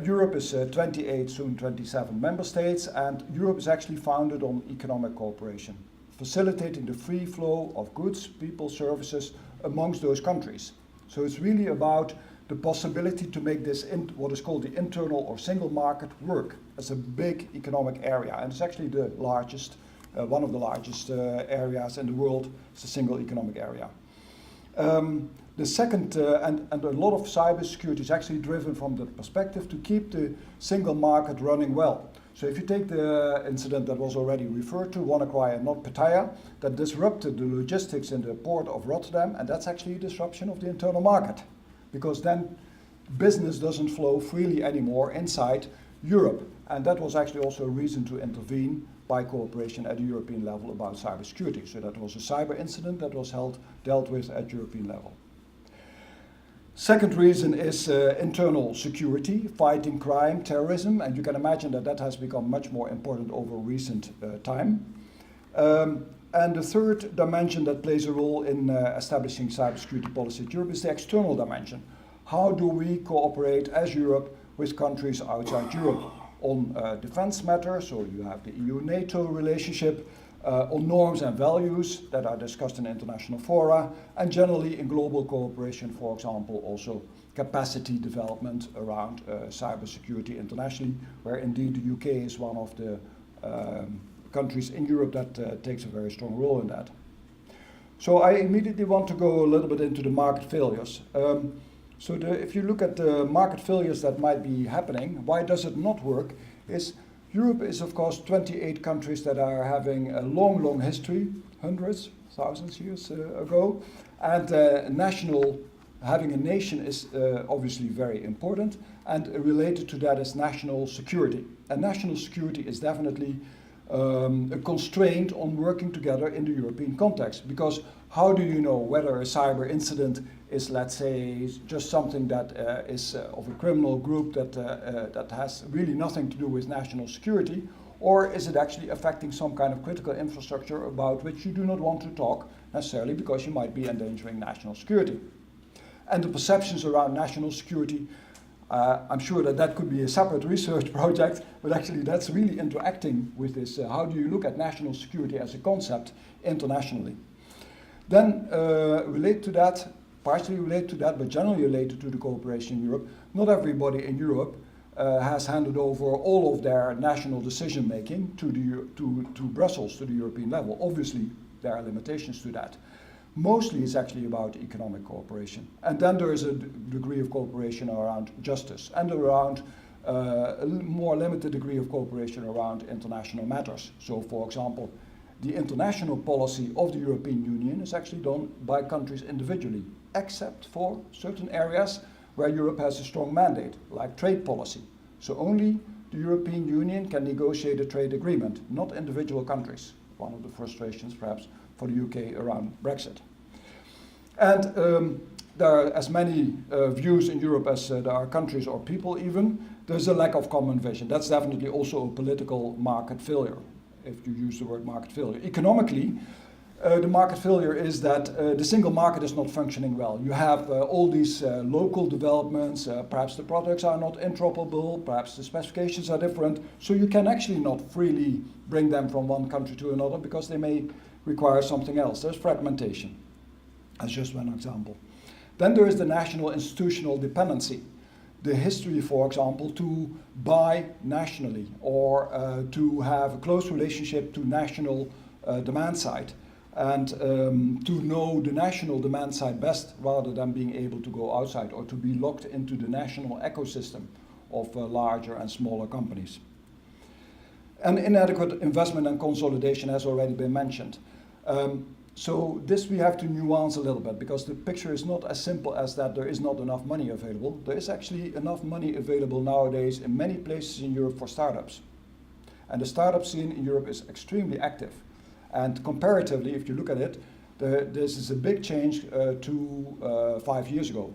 Europe is 28, soon 27 member states, and Europe is actually founded on economic cooperation, facilitating the free flow of goods, people, services amongst those countries. So it's really about the possibility to make this what is called the internal or single market work. It's a big economic area, and it's actually the largest, one of the largest areas in the world. It's a single economic area. The second, and a lot of cybersecurity is actually driven from the perspective to keep the single market running well. So if you take the incident that was already referred to, WannaCry and NotPetya, that disrupted the logistics in the port of Rotterdam, and that's actually a disruption of the internal market, because then business doesn't flow freely anymore inside Europe. And that was actually also a reason to intervene by cooperation at the European level about cybersecurity. So that was a cyber incident that was dealt with at European level. Second reason is internal security, fighting crime, terrorism, and you can imagine that that has become much more important over recent time. And the third dimension that plays a role in establishing cybersecurity policy at Europe is the external dimension. How do we cooperate as Europe with countries outside Europe on defense matters? So you have the EU-NATO relationship, on norms and values that are discussed in international fora, and generally in global cooperation, for example, also capacity development around cybersecurity internationally, where indeed the UK is one of the countries in Europe that takes a very strong role in that. So I immediately want to go a little bit into the market failures. If you look at the market failures that might be happening, why does it not work? is Europe is, of course, 28 countries that are having a long, long history, hundreds, thousands years ago, and having a nation is obviously very important, and related to that is national security. And national security is definitely a constraint on working together in the European context, because how do you know whether a cyber incident is, let's say, just something that is of a criminal group that has really nothing to do with national security, or is it actually affecting some kind of critical infrastructure about which you do not want to talk necessarily because you might be endangering national security? And the perceptions around national security, I'm sure that could be a separate research project, but actually that's really interacting with this. How do you look at national security as a concept internationally? Then relate to that, partially relate to that, but generally related to the cooperation in Europe. Not everybody in Europe has handed over all of their national decision making to Brussels, to the European level. Obviously, there are limitations to that. Mostly it's actually about economic cooperation. And then there is a degree of cooperation around justice and around a more limited degree of cooperation around international matters. So, for example, the international policy of the European Union is actually done by countries individually, except for certain areas where Europe has a strong mandate, like trade policy. So only the European Union can negotiate a trade agreement, not individual countries. One of the frustrations, perhaps, for the UK around Brexit. And there are as many views in Europe as there are countries or people even. There's a lack of common vision. That's definitely also a political market failure, if you use the word market failure. Economically, the market failure is that the single market is not functioning well. You have all these local developments, perhaps the products are not interoperable, perhaps the specifications are different, so you can actually not freely bring them from one country to another because they may require something else. There's fragmentation, as just one example. Then there is the national institutional dependency. The history, for example, to buy nationally or to have a close relationship to national demand side and to know the national demand side best rather than being able to go outside or to be locked into the national ecosystem of larger and smaller companies. And inadequate investment and consolidation has already been mentioned. So this we have to nuance a little bit because the picture is not as simple as that there is not enough money available. There is actually enough money available nowadays in many places in Europe for startups. And the startup scene in Europe is extremely active. And comparatively, if you look at it, this is a big change to 5 years ago.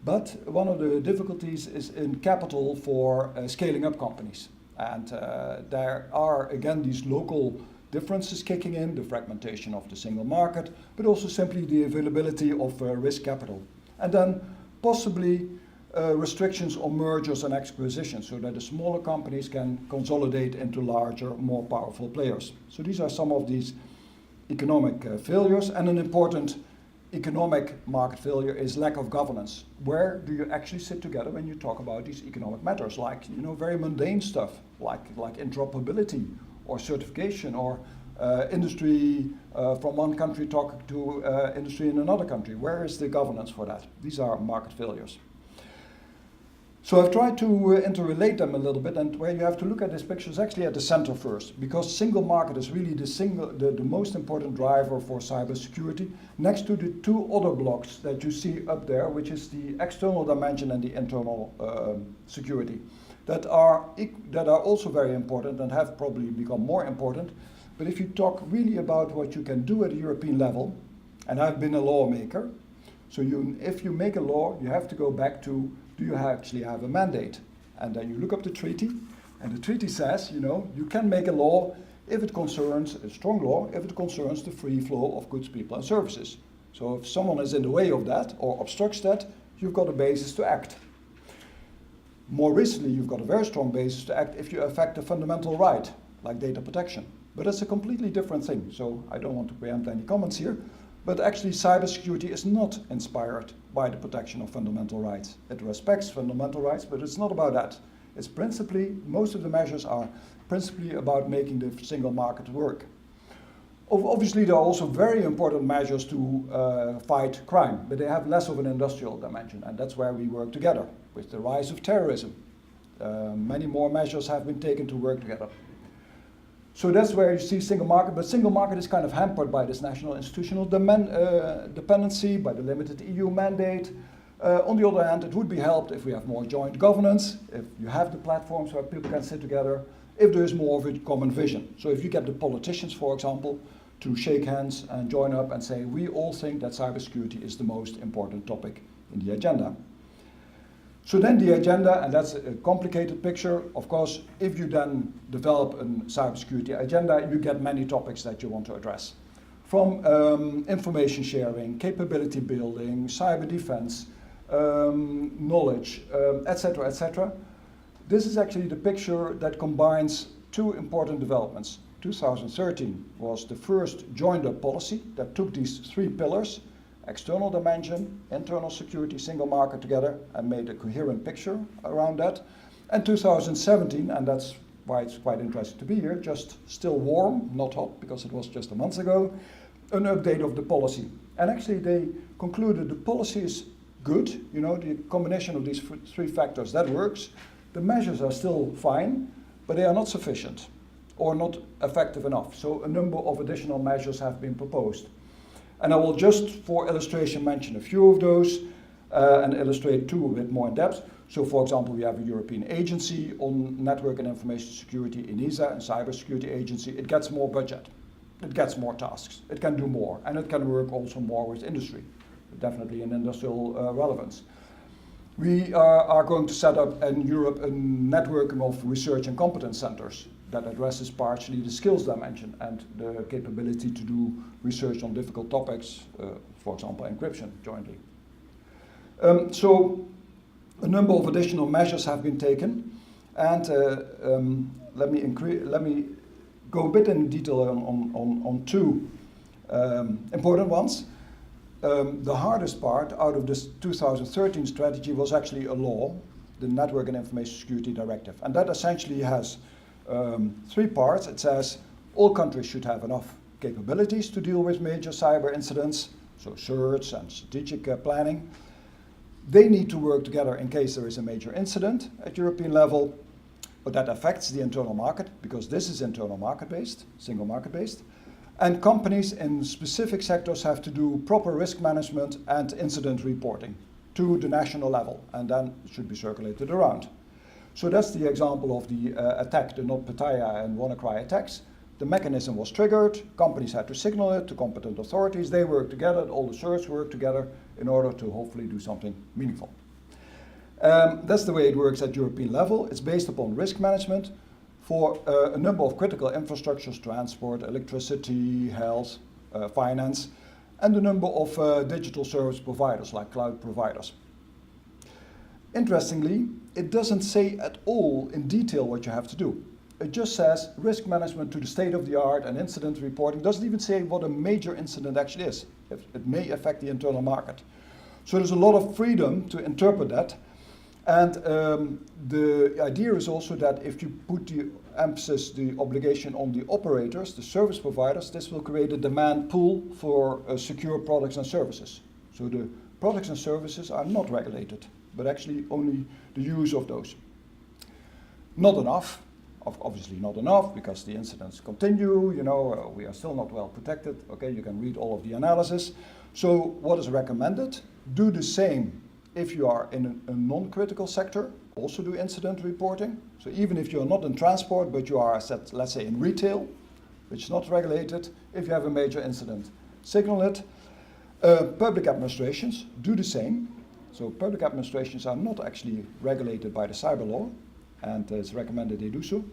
But one of the difficulties is in capital for scaling up companies. And there are, again, these local differences kicking in, the fragmentation of the single market, but also simply the availability of risk capital. And then possibly restrictions on mergers and acquisitions so that the smaller companies can consolidate into larger, more powerful players. So these are some of these economic failures. And an important economic market failure is lack of governance. Where do you actually sit together when you talk about these economic matters, like very mundane stuff, like interoperability or certification or industry from one country talking to industry in another country? Where is the governance for that? These are market failures. So I've tried to interrelate them a little bit, and where you have to look at this picture is actually at the center first, because single market is really the most important driver for cybersecurity, next to the two other blocks that you see up there, which is the external dimension and the internal security, that are also very important and have probably become more important. But if you talk really about what you can do at a European level, and I've been a lawmaker, so if you make a law, you have to go back to, do you actually have a mandate? And then you look up the treaty, and the treaty says, you can make a law if it concerns, a strong law, if it concerns the free flow of goods, people and services. So if someone is in the way of that or obstructs that, you've got a basis to act. More recently, you've got a very strong basis to act if you affect a fundamental right, like data protection. But it's a completely different thing, so I don't want to preempt any comments here. But actually, cybersecurity is not inspired by the protection of fundamental rights. It respects fundamental rights, but it's not about that. It's principally, most of the measures are principally about making the single market work. Obviously, there are also very important measures to fight crime, but they have less of an industrial dimension, and that's where we work together with the rise of terrorism. Many more measures have been taken to work together. So that's where you see single market, but single market is kind of hampered by this national institutional dependency, by the limited EU mandate. On the other hand, it would be helped if we have more joint governance, if you have the platforms where people can sit together, if there is more of a common vision. So if you get the politicians, for example, to shake hands and join up and say, we all think that cybersecurity is the most important topic in the agenda. So then the agenda, and that's a complicated picture, of course, if you then develop a cybersecurity agenda, you get many topics that you want to address. From information sharing, capability building, cyber defense, knowledge, etc., etc. This is actually the picture that combines two important developments. 2013 was the first joined-up policy that took these three pillars, external dimension, internal security, single market together, and made a coherent picture around that. And 2017, and that's why it's quite interesting to be here, just still warm, not hot, because it was just a month ago, an update of the policy. And actually they concluded the policy is good, you know, the combination of these three factors, that works. The measures are still fine, but they are not sufficient or not effective enough. So a number of additional measures have been proposed. And I will just, for illustration, mention a few of those and illustrate two a bit more in depth. So, for example, we have a European agency on network and information security, ENISA, and cybersecurity agency. It gets more budget, it gets more tasks, it can do more, and it can work also more with industry, definitely in industrial relevance. We are going to set up in Europe a networking of research and competence centers that addresses partially the skills dimension and the capability to do research on difficult topics, for example, encryption jointly. So a number of additional measures have been taken, and let me go a bit in detail on two important ones. The hardest part out of this 2013 strategy was actually a law, the Network and Information Security Directive, and that essentially has three parts. It says all countries should have enough capabilities to deal with major cyber incidents, so certs and strategic planning. They need to work together in case there is a major incident at European level, but that affects the internal market, because this is internal market-based, single market-based. And companies in specific sectors have to do proper risk management and incident reporting to the national level, and then it should be circulated around. So that's the example of the attack, the NotPetya and WannaCry attacks. The mechanism was triggered, companies had to signal it to competent authorities, they worked together, all the certs worked together in order to hopefully do something meaningful. That's the way it works at European level. It's based upon risk management for a number of critical infrastructures, transport, electricity, health, finance, and a number of digital service providers like cloud providers. Interestingly, it doesn't say at all in detail what you have to do. It just says risk management to the state of the art and incident reporting. It doesn't even say what a major incident actually is. It may affect the internal market. So there's a lot of freedom to interpret that. And the idea is also that if you put the emphasis, the obligation on the operators, the service providers, this will create a demand pool for secure products and services. So the products and services are not regulated, but actually only the use of those. Not enough, obviously not enough, because the incidents continue, you know, we are still not well protected. Okay, you can read all of the analysis. So what is recommended? Do the same if you are in a non-critical sector, also do incident reporting. So even if you are not in transport, but you are, let's say, in retail, which is not regulated, if you have a major incident, signal it. Public administrations do the same. So public administrations are not actually regulated by the cyber law, and it's recommended they do so.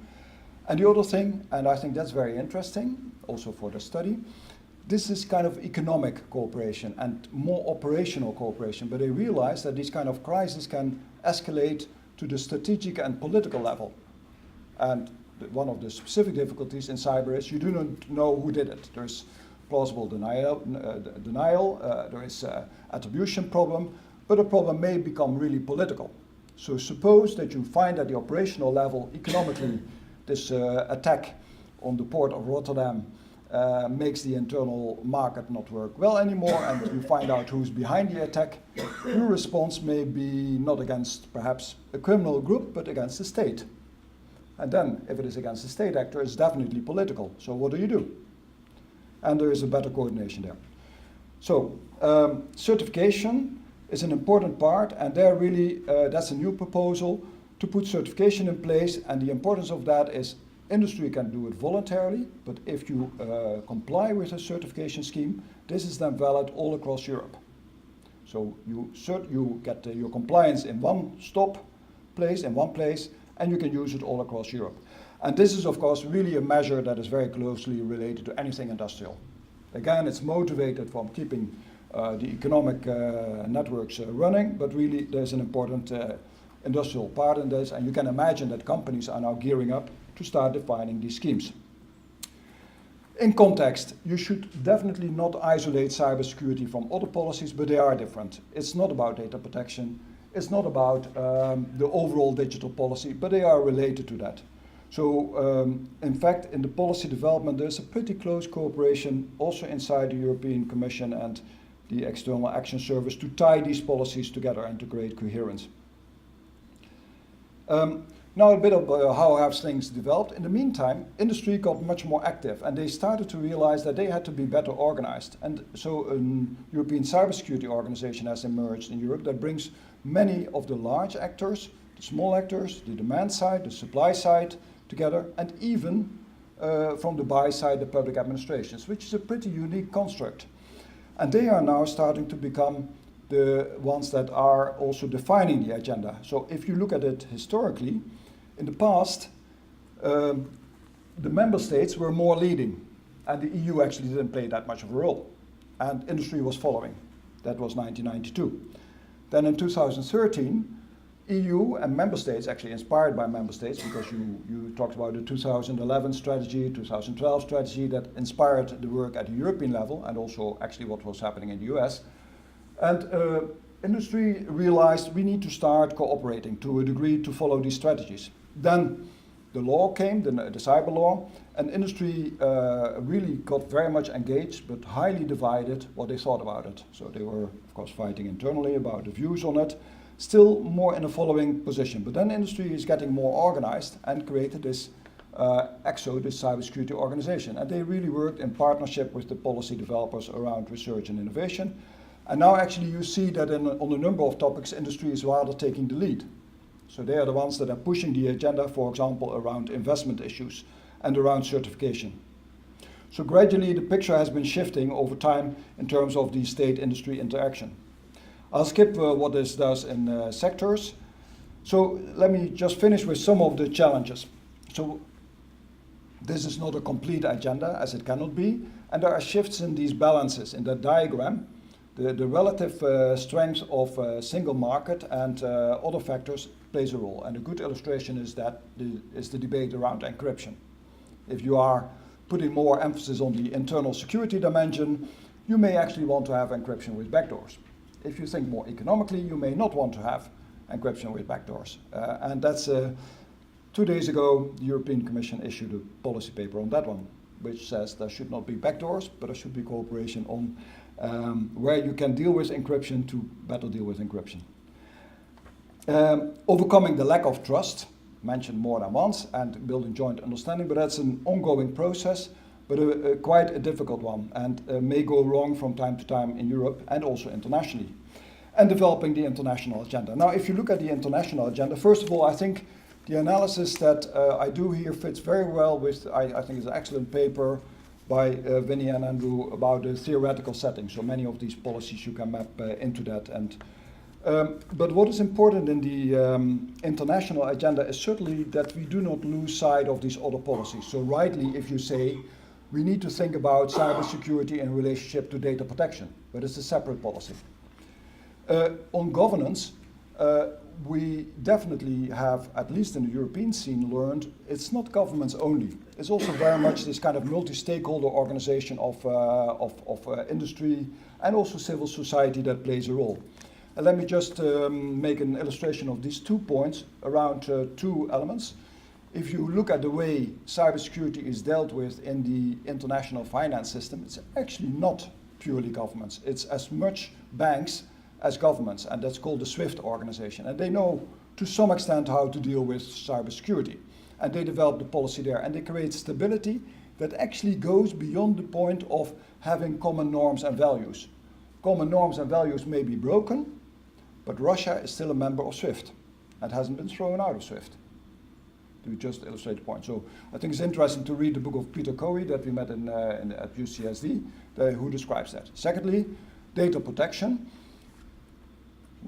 And the other thing, and I think that's very interesting, also for the study, this is kind of economic cooperation and more operational cooperation, but they realize that these kind of crises can escalate to the strategic and political level. And one of the specific difficulties in cyber is you do not know who did it. There's plausible denial, there is attribution problem, but the problem may become really political. So suppose that you find at the operational level, economically, this attack on the port of Rotterdam makes the internal market not work well anymore, and you find out who's behind the attack, your response may be not against perhaps a criminal group, but against the state. And then, if it is against the state actor, it's definitely political. So what do? And there is a better coordination there. So certification is an important part, and there really, that's a new proposal to put certification in place, and the importance of that is industry can do it voluntarily, but if you comply with a certification scheme, this is then valid all across Europe. So you get your compliance in one place, and you can use it all across Europe. And this is, of course, really a measure that is very closely related to anything industrial. Again, it's motivated from keeping the economic networks running, but really there's an important industrial part in this, and you can imagine that companies are now gearing up to start defining these schemes. In context, you should definitely not isolate cybersecurity from other policies, but they are different. It's not about data protection, it's not about the overall digital policy, but they are related to that. So, in fact, in the policy development, there's a pretty close cooperation also inside the European Commission and the External Action Service to tie these policies together and to create coherence. Now a bit of how have things developed. In the meantime, industry got much more active, and they started to realize that they had to be better organized. And so a European Cybersecurity Organization has emerged in Europe that brings many of the large actors, the small actors, the demand side, the supply side together, and even from the buy side, the public administrations, which is a pretty unique construct. And they are now starting to become the ones that are also defining the agenda. So if you look at it historically, in the past, the member states were more leading, and the EU actually didn't play that much of a role, and industry was following. That was 1992. Then in 2013, EU and member states, actually inspired by member states, because you talked about the 2011 strategy, 2012 strategy that inspired the work at the European level, and also actually what was happening in the US. And industry realized we need to start cooperating to a degree to follow these strategies. Then the law came, the cyber law, and industry really got very much engaged, but highly divided what they thought about it. So they were, of course, fighting internally about the views on it, still more in a following position. But then industry is getting more organized and created this EXO, this cybersecurity organization. And they really worked in partnership with the policy developers around research and innovation. And now actually you see that on a number of topics, industry is rather taking the lead. So they are the ones that are pushing the agenda, for example, around investment issues and around certification. So gradually the picture has been shifting over time in terms of the state-industry interaction. I'll skip what this does in sectors. So let me just finish with some of the challenges. So this is not a complete agenda, as it cannot be, and there are shifts in these balances. In that diagram, the relative strength of a single market and other factors plays a role. And a good illustration is the debate around encryption. If you are putting more emphasis on the internal security dimension, you may actually want to have encryption with backdoors. If you think more economically, you may not want to have encryption with backdoors. And that's 2 days ago, the European Commission issued a policy paper on that one, which says there should not be backdoors, but there should be cooperation on where you can deal with encryption to better deal with encryption. Overcoming the lack of trust, mentioned more than once, and building joint understanding, but that's an ongoing process, but quite a difficult one, and may go wrong from time to time in Europe and also internationally. And developing the international agenda. Now, if you look at the international agenda, first of all, I think the analysis that I do here fits very well with, I think it's an excellent paper by Vinny and Andrew about the theoretical setting. So many of these policies you can map into that. And but what is important in the international agenda is certainly that we do not lose sight of these other policies. So rightly, if you say we need to think about cybersecurity in relationship to data protection, but it's a separate policy. On governance, we definitely have, at least in the European scene, learned it's not governments only. It's also very much this kind of multi-stakeholder organization of industry and also civil society that plays a role. And let me just make an illustration of these 2 points around 2 elements. if you look at the way cybersecurity is dealt with in the international finance system, it's actually not purely governments. It's as much banks as governments, and that's called the SWIFT organization. And they know to some extent how to deal with cybersecurity. And they develop the policy there, and they create stability that actually goes beyond the point of having common norms and values. Common norms and values may be broken, but Russia is still a member of SWIFT and hasn't been thrown out of SWIFT, to just illustrate the point. So I think it's interesting to read the book of Peter Cowie that we met at UCSD, who describes that. Secondly, data protection.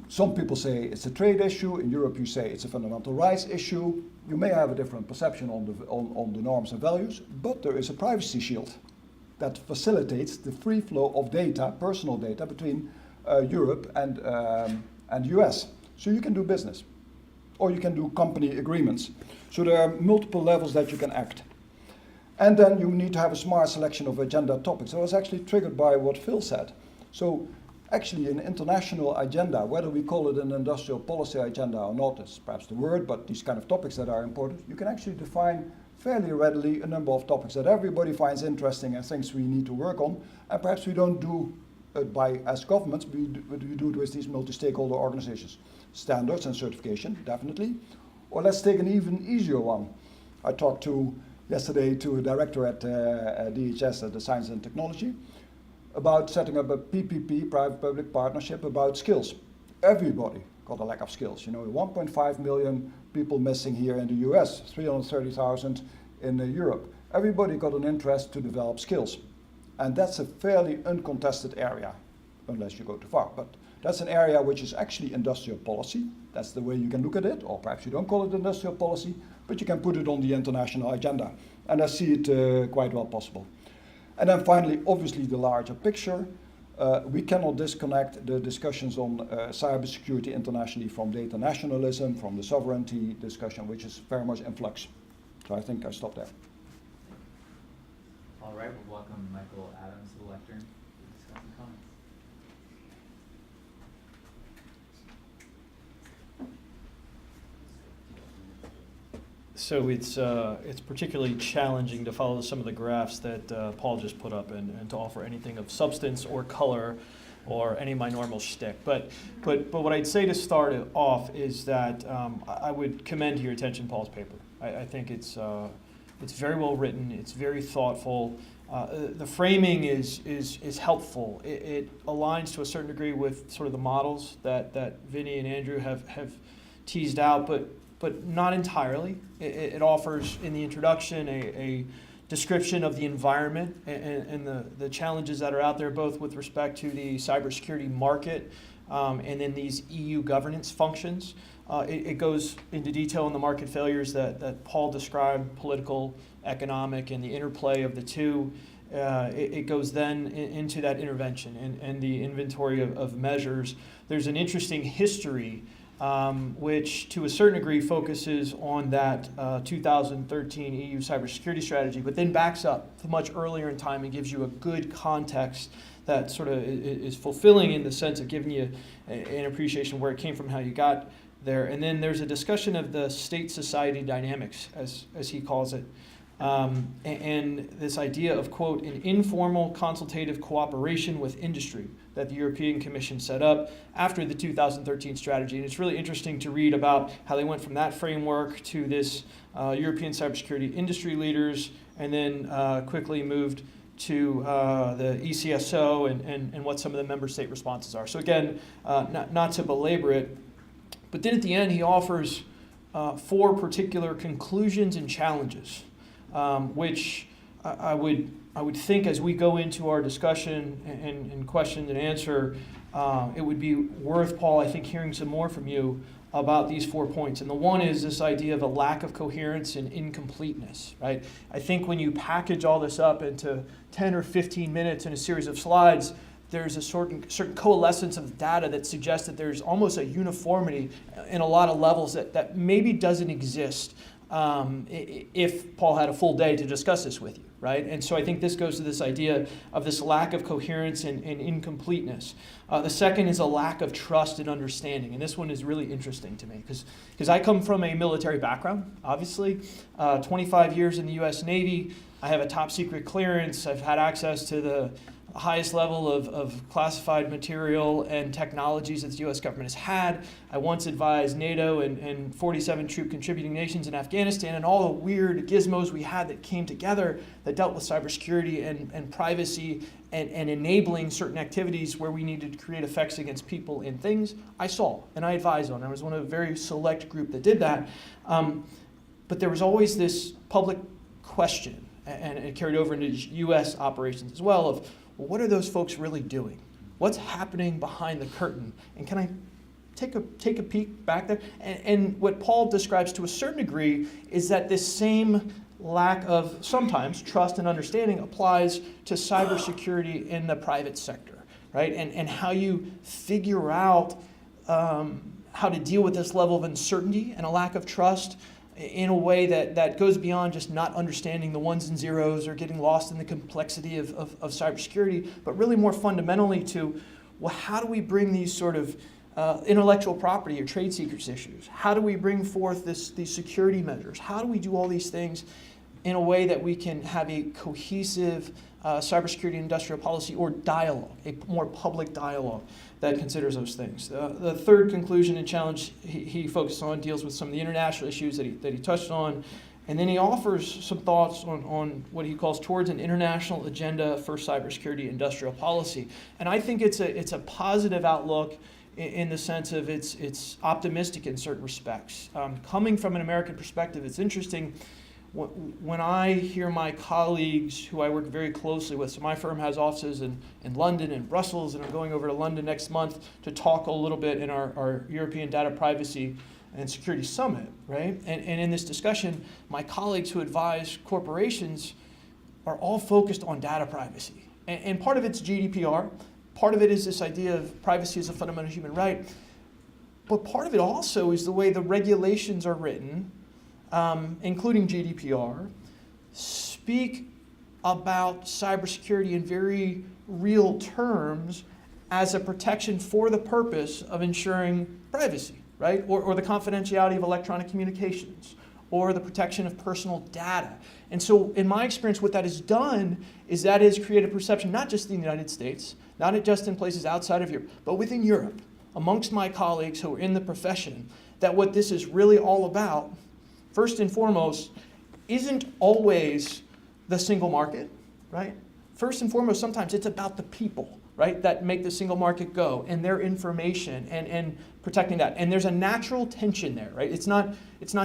Some people say it's a trade issue. In Europe, you say it's a fundamental rights issue. You may have a different perception on the norms and values, but there is a privacy shield that facilitates the free flow of data, personal data, between Europe and US. So you can do business, or you can do company agreements. So there are multiple levels that you can act. And then you need to have a smart selection of agenda topics. So I was actually triggered by what Phil said. So actually an international agenda, whether we call it an industrial policy agenda or not, is perhaps the word, but these kind of topics that are important, you can actually define fairly readily a number of topics that everybody finds interesting and thinks we need to work on, and perhaps we don't do it as governments, but we do it with these multi-stakeholder organizations. Standards and certification, definitely. Or let's take an even easier one. I talked yesterday to a director at DHS, at the Science and Technology, about setting up a PPP, private-public partnership, about skills. Everybody got a lack of skills. 1.5 million people missing here in the US, 330,000 in Europe. Everybody got an interest to develop skills. And that's a fairly uncontested area, unless you go too far. But that's an area which is actually industrial policy. That's the way you can look at it, or perhaps you don't call it industrial policy, but you can put it on the international agenda. And I see it quite well possible. And then finally, obviously, the larger picture. We cannot disconnect the discussions on cybersecurity internationally from data nationalism, from the sovereignty discussion, which is very much in flux. So I think I stop there. All right, we'll welcome Michael Adams to the lectern to discuss some comments. So it's particularly challenging to follow some of the graphs that Paul just put up and to offer anything of substance or color or any of my normal shtick. But what I'd say to start it off is that I would commend to your attention Paul's paper. I think it's very well written. It's very thoughtful. The framing is helpful. It aligns to a certain degree with sort of the models that Vinny and Andrew have teased out, but not entirely. It offers in the introduction a description of the environment and the challenges that are out there, both with respect to the cybersecurity market and then these EU governance functions. It goes into detail on the market failures that Paul described, political, economic, and the interplay of the two. It goes then into that intervention and the inventory of measures. There's an interesting history which to a certain degree focuses on that 2013 EU cybersecurity strategy, but then backs up much earlier in time and gives you a good context that sort of is fulfilling in the sense of giving you an appreciation of where it came from, how you got there. And then there's a discussion of the state-society dynamics, as he calls it, and this idea of, quote, an informal consultative cooperation with industry that the European Commission set up after the 2013 strategy. And it's really interesting to read about how they went from that framework to this European cybersecurity industry leaders, and then quickly moved to the ECSO and what some of the member state responses are. So again, not to belabor it, but then at the end he offers 4 particular conclusions and challenges, which I would think as we go into our discussion and question and answer, it would be worth, Paul, I think, hearing some more from you about these 4 points. And the one is this idea of a lack of coherence and incompleteness, right? I think when you package all this up into 10 or 15 minutes in a series of slides, there's a certain coalescence of data that suggests that there's almost a uniformity in a lot of levels that maybe doesn't exist if Paul had a full day to discuss this with you, right? And so I think this goes to this idea of this lack of coherence and incompleteness. The second is a lack of trust and understanding. And this one is really interesting to me because I come from a military background, obviously. 25 years in the U.S. Navy. I have a top secret clearance. I've had access to the highest level of classified material and technologies that the U.S. government has had. I once advised NATO and 47 troop contributing nations in Afghanistan, and all the weird gizmos we had that came together that dealt with cybersecurity and privacy and enabling certain activities where we needed to create effects against people and things. I saw and I advised on. I was one of a very select group that did that. But there was always this public question, and it carried over into U.S. operations as well, of, well, what are those folks really doing? What's happening behind the curtain? And can I take a peek back there? And what Paul describes to a certain degree is that this same lack of sometimes trust and understanding applies to cybersecurity in the private sector, right? And how you figure out how to deal with this level of uncertainty and a lack of trust in a way that goes beyond just not understanding the ones and zeros or getting lost in the complexity of cybersecurity, but really more fundamentally to, well, how do we bring these sort of intellectual property or trade secrets issues? How do we bring forth these security measures? How do we do all these things in a way that we can have a cohesive cybersecurity industrial policy or dialogue, a more public dialogue that considers those things. The third conclusion and challenge he focused on deals with some of the international issues that he touched on, and then he offers some thoughts on what he calls towards an international agenda for cybersecurity industrial policy. And I think it's a positive outlook in the sense of it's optimistic in certain respects. Coming from an American perspective, it's interesting. When I hear my colleagues who I work very closely with, so my firm has offices in London and Brussels, and I'm going over to London next month to talk a little bit in our European Data Privacy and Security Summit, right? And in this discussion, my colleagues who advise corporations are all focused on data privacy. And part of it's GDPR, part of it is this idea of privacy as a fundamental human right, but part of it also is the way the regulations are written, including GDPR, speak about cybersecurity in very real terms as a protection for the purpose of ensuring privacy, right? Or the confidentiality of electronic communications, or the protection of personal data. And so in my experience, what that has done is that has created a perception, not just in the United States, not just in places outside of Europe, but within Europe, amongst my colleagues who are in the profession, that what this is really all about, first and foremost, isn't always the single market, right? First and foremost, sometimes it's about the people, right, that make the single market go, and their information and protecting that. And there's a natural tension there, right? It's not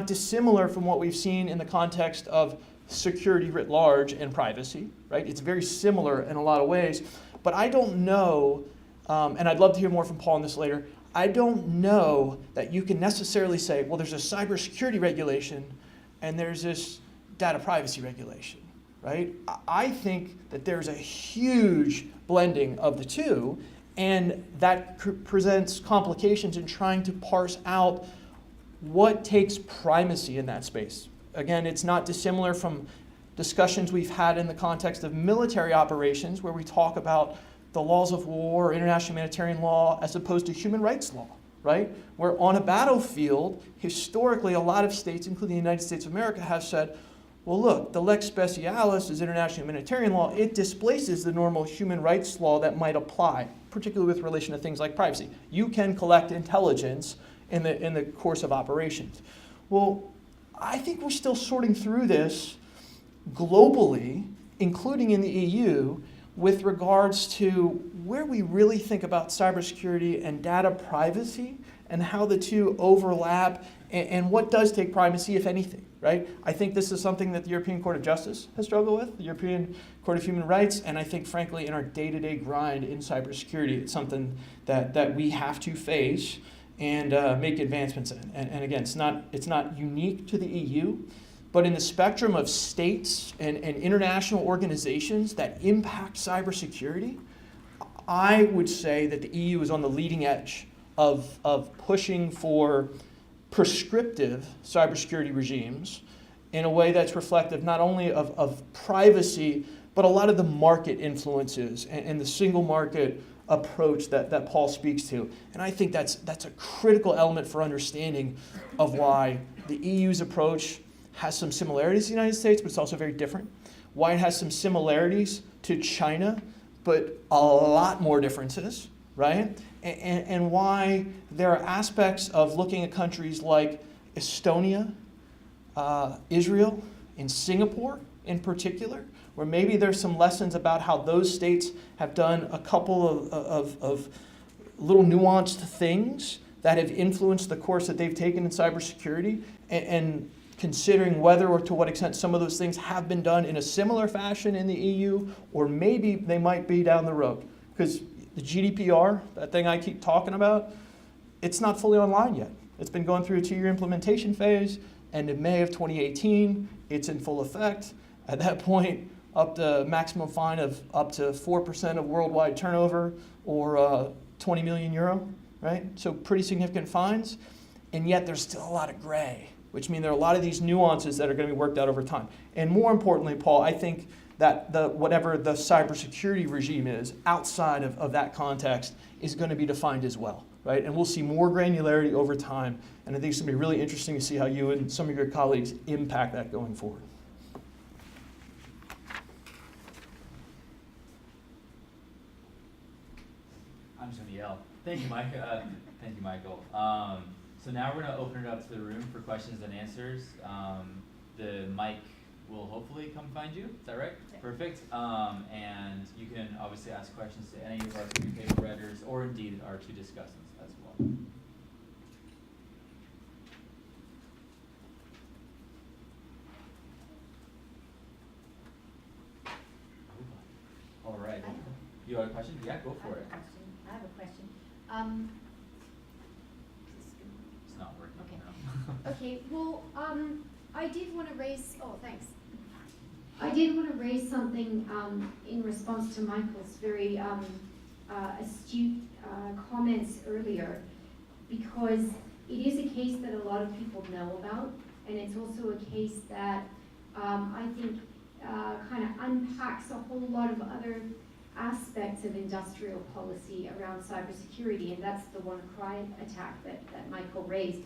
dissimilar from what we've seen in the context of security writ large and privacy, right? It's very similar in a lot of ways. But I don't know, and I'd love to hear more from Paul on this later, I don't know that you can necessarily say, well, there's a cybersecurity regulation and there's this data privacy regulation, right? I think that there's a huge blending of the two, and that presents complications in trying to parse out what takes primacy in that space. Again, it's not dissimilar from discussions we've had in the context of military operations where we talk about the laws of war, international humanitarian law, as opposed to human rights law, right? Where on a battlefield, historically, a lot of states, including the United States of America, have said, well, look, the lex specialis is international humanitarian law. It displaces the normal human rights law that might apply, particularly with relation to things like privacy. You can collect intelligence in the course of operations. Well, I think we're still sorting through this globally, including in the EU, with regards to where we really think about cybersecurity and data privacy and how the two overlap and what does take primacy, if anything, right? I think this is something that the European Court of Justice has struggled with, the European Court of Human Rights, and I think, frankly, in our day-to-day grind in cybersecurity, it's something that we have to face and make advancements in. And again, it's not unique to the EU, but in the spectrum of states and international organizations that impact cybersecurity, I would say that the EU is on the leading edge of pushing for prescriptive cybersecurity regimes in a way that's reflective not only of privacy, but a lot of the market influences and the single market approach that Paul speaks to. And I think that's a critical element for understanding of why the EU's approach has some similarities to the United States, but it's also very different. Why it has some similarities to China, but a lot more differences, right? And why there are aspects of looking at countries like Estonia, Israel, and Singapore in particular, where maybe there's some lessons about how those states have done a couple of little nuanced things that have influenced the course that they've taken in cybersecurity, and considering whether or to what extent some of those things have been done in a similar fashion in the EU, or maybe they might be down the road. Because the GDPR, that thing I keep talking about, it's not fully online yet. It's been going through a 2-year implementation phase, and in May of 2018, it's in full effect. At that point, up to maximum fine of up to 4% of worldwide turnover, or 20 million euro, right? So pretty significant fines, and yet there's still a lot of gray, which means there are a lot of these nuances that are going to be worked out over time. And more importantly, Paul, I think that whatever the cybersecurity regime is outside of that context is going to be defined as well, right? And we'll see more granularity over time, and I think it's going to be really interesting to see how you and some of your colleagues impact that going forward. I'm just gonna yell. Thank you, Mike. Thank you, Michael. So now we're gonna open it up to the room for questions and answers. The mic will hopefully come find you. Is that right? Yeah. Perfect. And you can obviously ask questions to any of our 3 paper writers, or indeed our 2 discussants as well. All right. You have a question? Yeah, go for it. I have a question. It's not working. Okay. No. Okay, well, I did want to raise, oh, thanks. I did want to raise something in response to Michael's very astute comments earlier, because it is a case that a lot of people know about, and it's also a case that I think kind of unpacks a whole lot of other aspects of industrial policy around cybersecurity, and that's the WannaCry attack that Michael raised.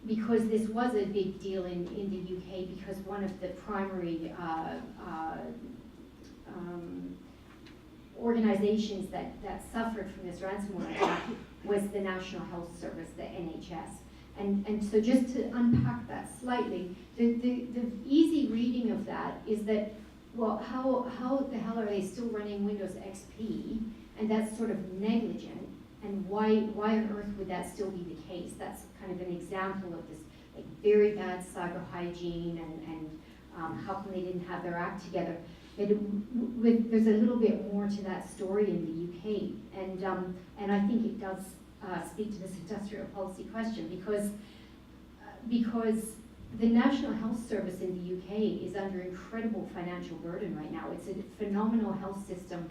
Because this was a big deal in the UK, because one of the primary organizations that suffered from this ransomware attack was the National Health Service, the NHS. And so just to unpack that slightly, the easy reading of that is that, well, how the hell are they still running Windows XP? And that's sort of negligent. And why on earth would that still be the case? That's kind of an example of this like very bad cyber hygiene, and how come they didn't have their act together. But there's a little bit more to that story in the UK, and I think it does speak to this industrial policy question, because the National Health Service in the UK is under incredible financial burden right now. It's a phenomenal health system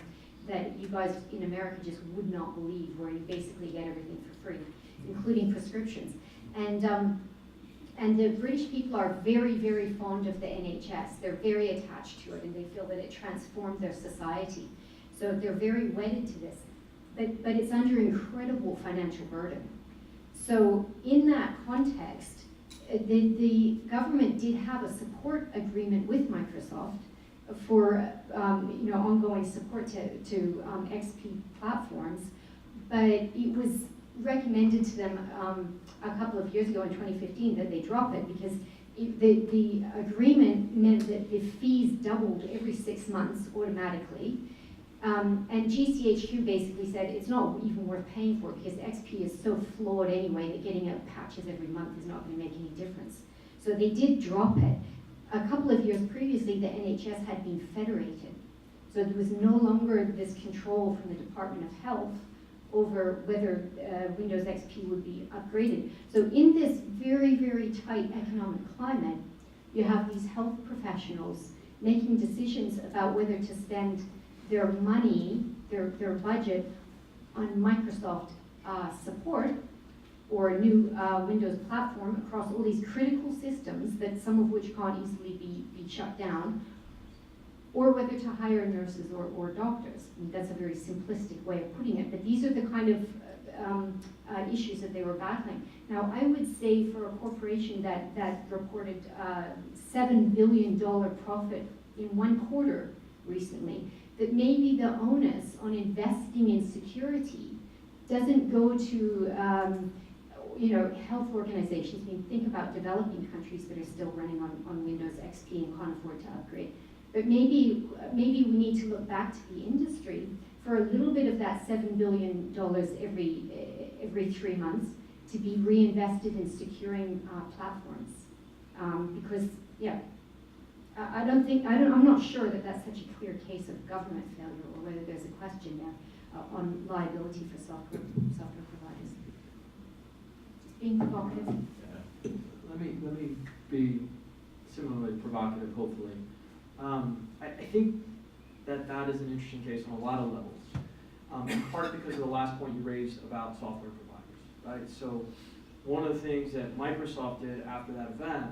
that you guys in America just would not believe, where you basically get everything for free, including prescriptions. And the British people are very, very fond of the NHS. They're very attached to it, and they feel that it transformed their society. So they're very wedded to this. But it's under incredible financial burden. So in that context, the government did have a support agreement with Microsoft for ongoing support to XP platforms, but it was recommended to them a couple of years ago in 2015 that they drop it, because the agreement meant that the fees doubled every 6 months automatically. And GCHQ basically said it's not even worth paying for, because XP is so flawed anyway that getting out patches every month is not going to make any difference. So they did drop it. A couple of years previously, the NHS had been federated. So there was no longer this control from the Department of Health over whether Windows XP would be upgraded. So in this very, very tight economic climate, you have these health professionals making decisions about whether to spend their money, their budget on Microsoft support, or a new Windows platform across all these critical systems that some of which can't easily be shut down, or whether to hire nurses or doctors. I mean, that's a very simplistic way of putting it, but these are the kind of issues that they were battling. Now, I would say for a corporation that reported $7 billion profit in one quarter recently, that maybe the onus on investing in security doesn't go to health organizations. I mean, think about developing countries that are still running on Windows XP and can't afford to upgrade. But maybe we need to look back to the industry for a little bit of that $7 billion every 3 months to be reinvested in securing platforms. Because, yeah, I'm not sure that that's such a clear case of government failure, or whether there's a question there on liability for software providers. Just being provocative. Let me be similarly provocative, hopefully. I think that is an interesting case on a lot of levels, in part because of the last point you raised about software providers, right? So one of the things that Microsoft did after that event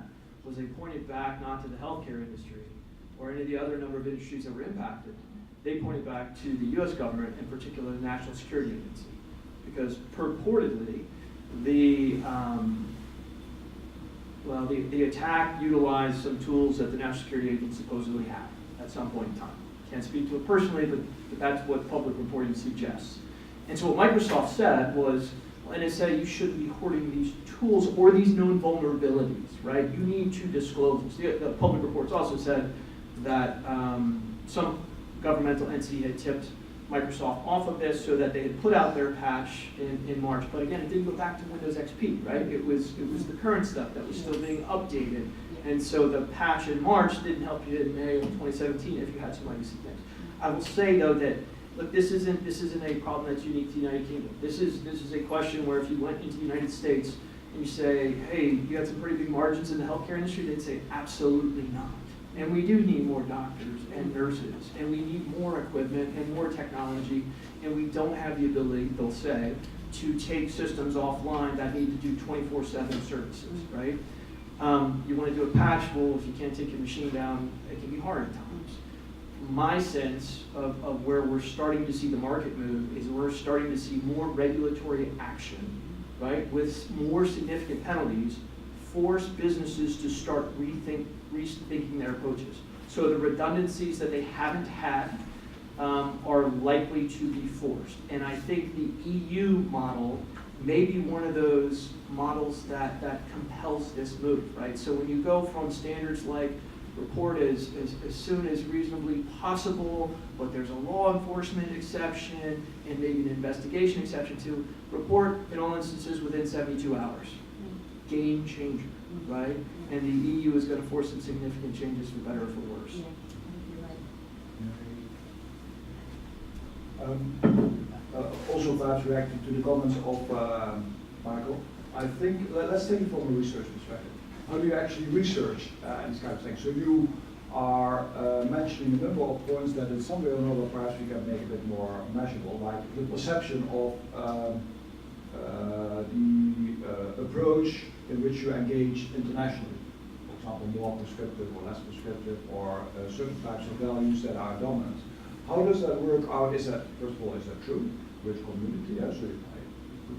was they pointed back not to the healthcare industry or any of the other number of industries that were impacted. They pointed back to the US government, in particular the National Security Agency, because purportedly the attack utilized some tools that the National Security Agency supposedly had at some point in time. Can't speak to it personally, but that's what public reporting suggests. And so what Microsoft said was, NSA, you shouldn't be hoarding these tools or these known vulnerabilities, right? You need to disclose this. The public reports also said that some governmental entity had tipped Microsoft off of this so that they had put out their patch in March. But again, it didn't go back to Windows XP, right? It was the current stuff that was still being updated. And so the patch in March didn't help you in May of 2017 if you had some legacy things. I will say though that, look, this isn't a problem that's unique to the United Kingdom. This is a question where if you went into the United States and you say, hey, you got some pretty big margins in the healthcare industry, they'd say, absolutely not. And we do need more doctors and nurses, and we need more equipment and more technology, and we don't have the ability, they'll say, to take systems offline that need to do 24/7 services, right? You want to do a patch, well, if you can't take your machine down, it can be hard at times. My sense of where we're starting to see the market move is we're starting to see more regulatory action, right, with more significant penalties, force businesses to start rethinking their approaches. So the redundancies that they haven't had are likely to be forced. And I think the EU model may be one of those models that compels this move, right? So when you go from standards like report as soon as reasonably possible, but there's a law enforcement exception and maybe an investigation exception to report in all instances within 72 hours. Game changer, right? And the EU is going to force some significant changes for better or for worse. Yeah, I think you're right. Also perhaps reacting to the comments of Michael, I think, let's take it from a research perspective. How do you actually research these kind of things? So you are mentioning a number of points that in some way or another perhaps we can make a bit more measurable, like the perception of the approach in which you engage internationally. For example, more prescriptive or less prescriptive, or certain types of values that are dominant. How does that work out? Is that, first of all, is that true? Which community? Yeah, so you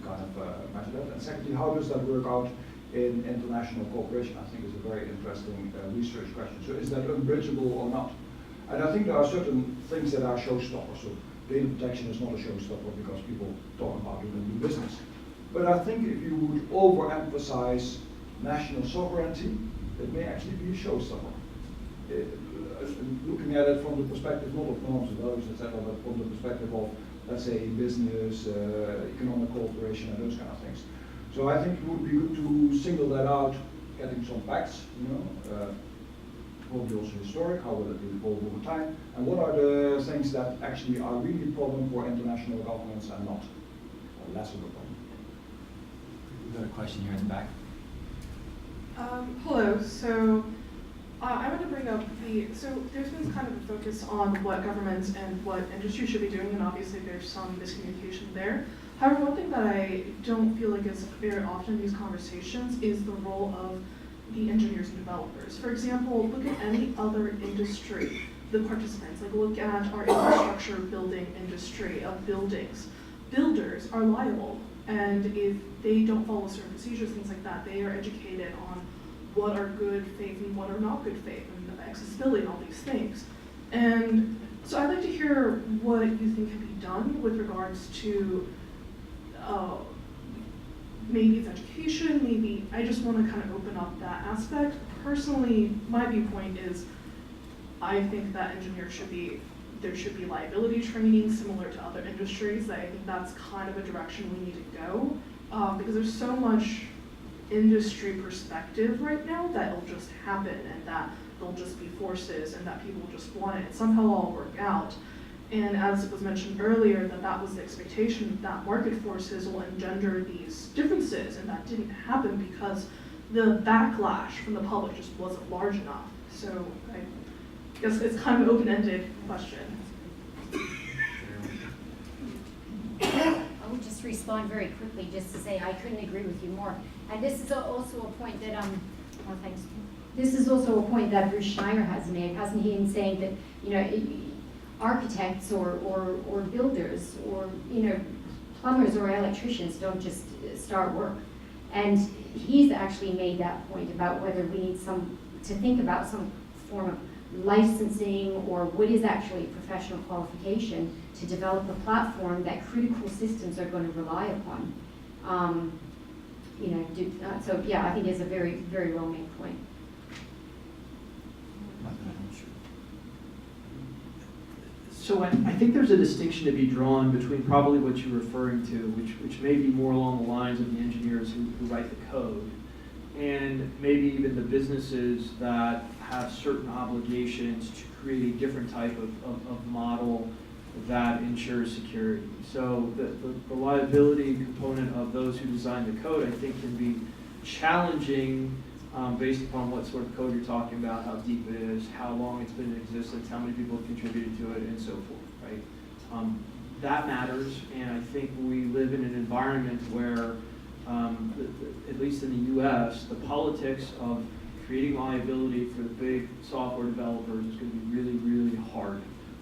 kind of measure that. And secondly, how does that work out in international cooperation? I think is a very interesting research question. So is that unbridgeable or not? And I think there are certain things that are showstoppers. So data protection is not a showstopper because people talk about it in business. But I think if you would overemphasize national sovereignty, it may actually be a showstopper. Looking at it from the perspective not of norms and values, etc., but from the perspective of, let's say, business, economic cooperation, and those kind of things. So I think it would be good to single that out, getting some facts, probably also historic, how will it evolve over time, and what are the things that actually are really a problem for international governments and not, or less of a problem. We've got a question here in the back. Hello, so I want to bring up so there's been kind of a focus on what governments and what industry should be doing, and obviously there's some miscommunication there. However, one thing that I don't feel like is very often in these conversations is the role of the engineers and developers. For example, look at any other industry, the participants, like look at our infrastructure building industry of buildings. Builders are liable, and if they don't follow certain procedures, things like that, they are educated on what are good faith and what are not good faith, and accessibility and all these things. And so I'd like to hear what you think can be done with regards to maybe it's education, maybe I just want to kind of open up that aspect. Personally, my viewpoint is I think that engineers there should be liability training similar to other industries. I think that's kind of a direction we need to go because there's so much industry perspective right now that it'll just happen and that there'll just be forces and that people just want it and somehow all work out. And as was mentioned earlier, that was the expectation that market forces will engender these differences, and that didn't happen because the backlash from the public just wasn't large enough. So I guess it's kind of an open-ended question. I would just respond very quickly just to say I couldn't agree with you more. And this is also a point that, oh, thanks. This is also a point that Bruce Schneier has made, hasn't he, in saying that, you know, architects or builders or, you know, plumbers or electricians don't just start work. And he's actually made that point about whether we need to think about some form of licensing or what is actually professional qualification to develop a platform that critical systems are going to rely upon. You know, so yeah, I think it's a very, very well-made point. So I think there's a distinction to be drawn between probably what you're referring to, which may be more along the lines of the engineers who write the code, and maybe even the businesses that have certain obligations to create a different type of model that ensures security. So the liability component of those who design the code, I think, can be challenging based upon what sort of code you're talking about, how deep it is, how long it's been in existence, how many people have contributed to it, and so forth, right? That matters, and I think we live in an environment where, at least in the US, the politics of creating liability for the big software developers is going to be really, really hard,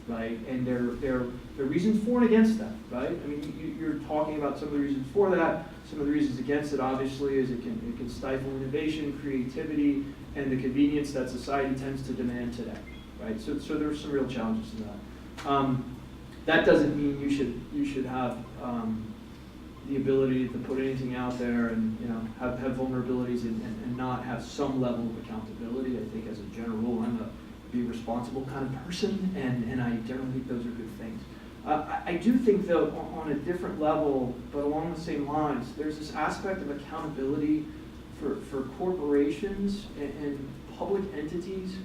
right? And there are reasons for and against that, right? I mean, you're talking about some of the reasons for that. Some of the reasons against it, obviously, is it can stifle innovation, creativity, and the convenience that society tends to demand today, right? So there's some real challenges to that. That doesn't mean you should have the ability to put anything out there and have vulnerabilities and not have some level of accountability. I think as a general rule, I'm a be responsible kind of person, and I generally think those are good things. I do think, though, on a different level, but along the same lines, there's this aspect of accountability for corporations and public entities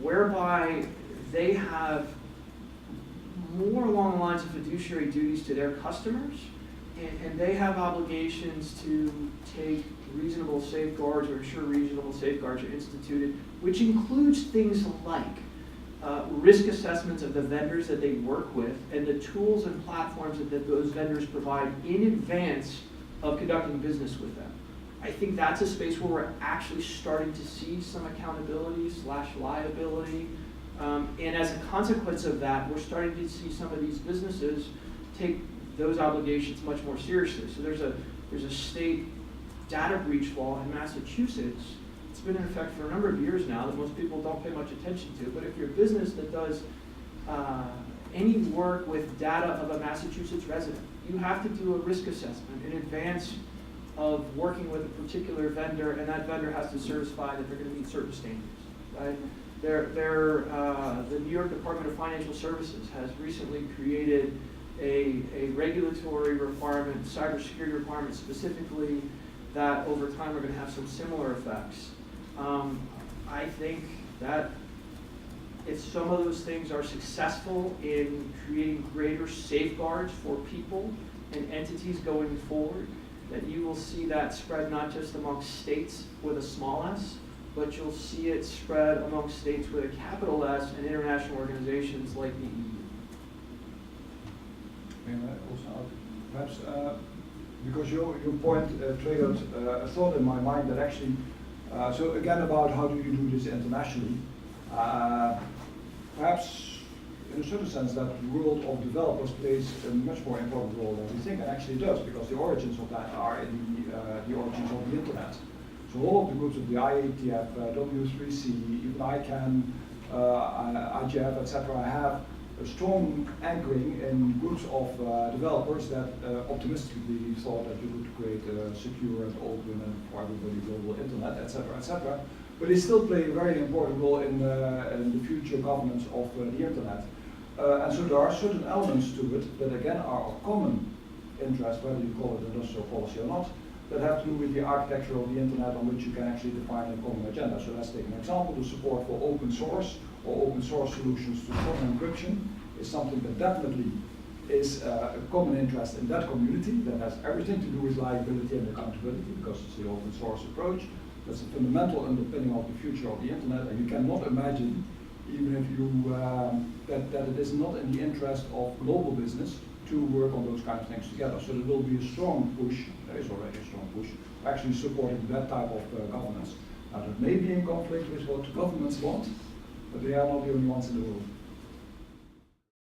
whereby they have more along the lines of fiduciary duties to their customers, and they have obligations to take reasonable safeguards or ensure reasonable safeguards are instituted, which includes things like risk assessments of the vendors that they work with and the tools and platforms that those vendors provide in advance of conducting business with them. I think that's a space where we're actually starting to see some accountability/liability. And as a consequence of that, we're starting to see some of these businesses take those obligations much more seriously. So there's a state data breach law in Massachusetts. It's been in effect for a number of years now that most people don't pay much attention to. But if you're a business that does any work with data of a Massachusetts resident, you have to do a risk assessment in advance of working with a particular vendor, and that vendor has to certify that they're going to meet certain standards, right? The New York Department of Financial Services has recently created a regulatory requirement, cybersecurity requirement specifically, that over time are going to have some similar effects. I think that if some of those things are successful in creating greater safeguards for people and entities going forward, that you will see that spread not just amongst states with a small s, but you'll see it spread amongst states with a capital S and international organizations like the EU. May I also Perhaps because your point triggered a thought in my mind that actually, so again about how do you do this internationally, perhaps in a certain sense that the world of developers plays a much more important role than we think, and actually does, because the origins of that are in the origins of the internet. So all of the groups of the IATF, W3C, even ICANN, IGF, etc., have a strong anchoring in groups of developers that optimistically thought that you could create a secure and open and for everybody global internet, etc., etc. But they still play a very important role in the future governance of the internet. And so there are certain elements to it that again are of common interest, whether you call it industrial policy or not, that have to do with the architecture of the internet on which you can actually define a common agenda. So let's take an example. The support for open source or open source solutions to common encryption is something that definitely is a common interest in that community that has everything to do with liability and accountability because it's the open source approach. That's a fundamental underpinning of the future of the internet, and you cannot imagine, even if you, that it is not in the interest of global business to work on those kind of things together. So there will be a strong push, there is already a strong push, actually supporting that type of governance. Now that may be in conflict with what governments want, but they are not the only ones in the world.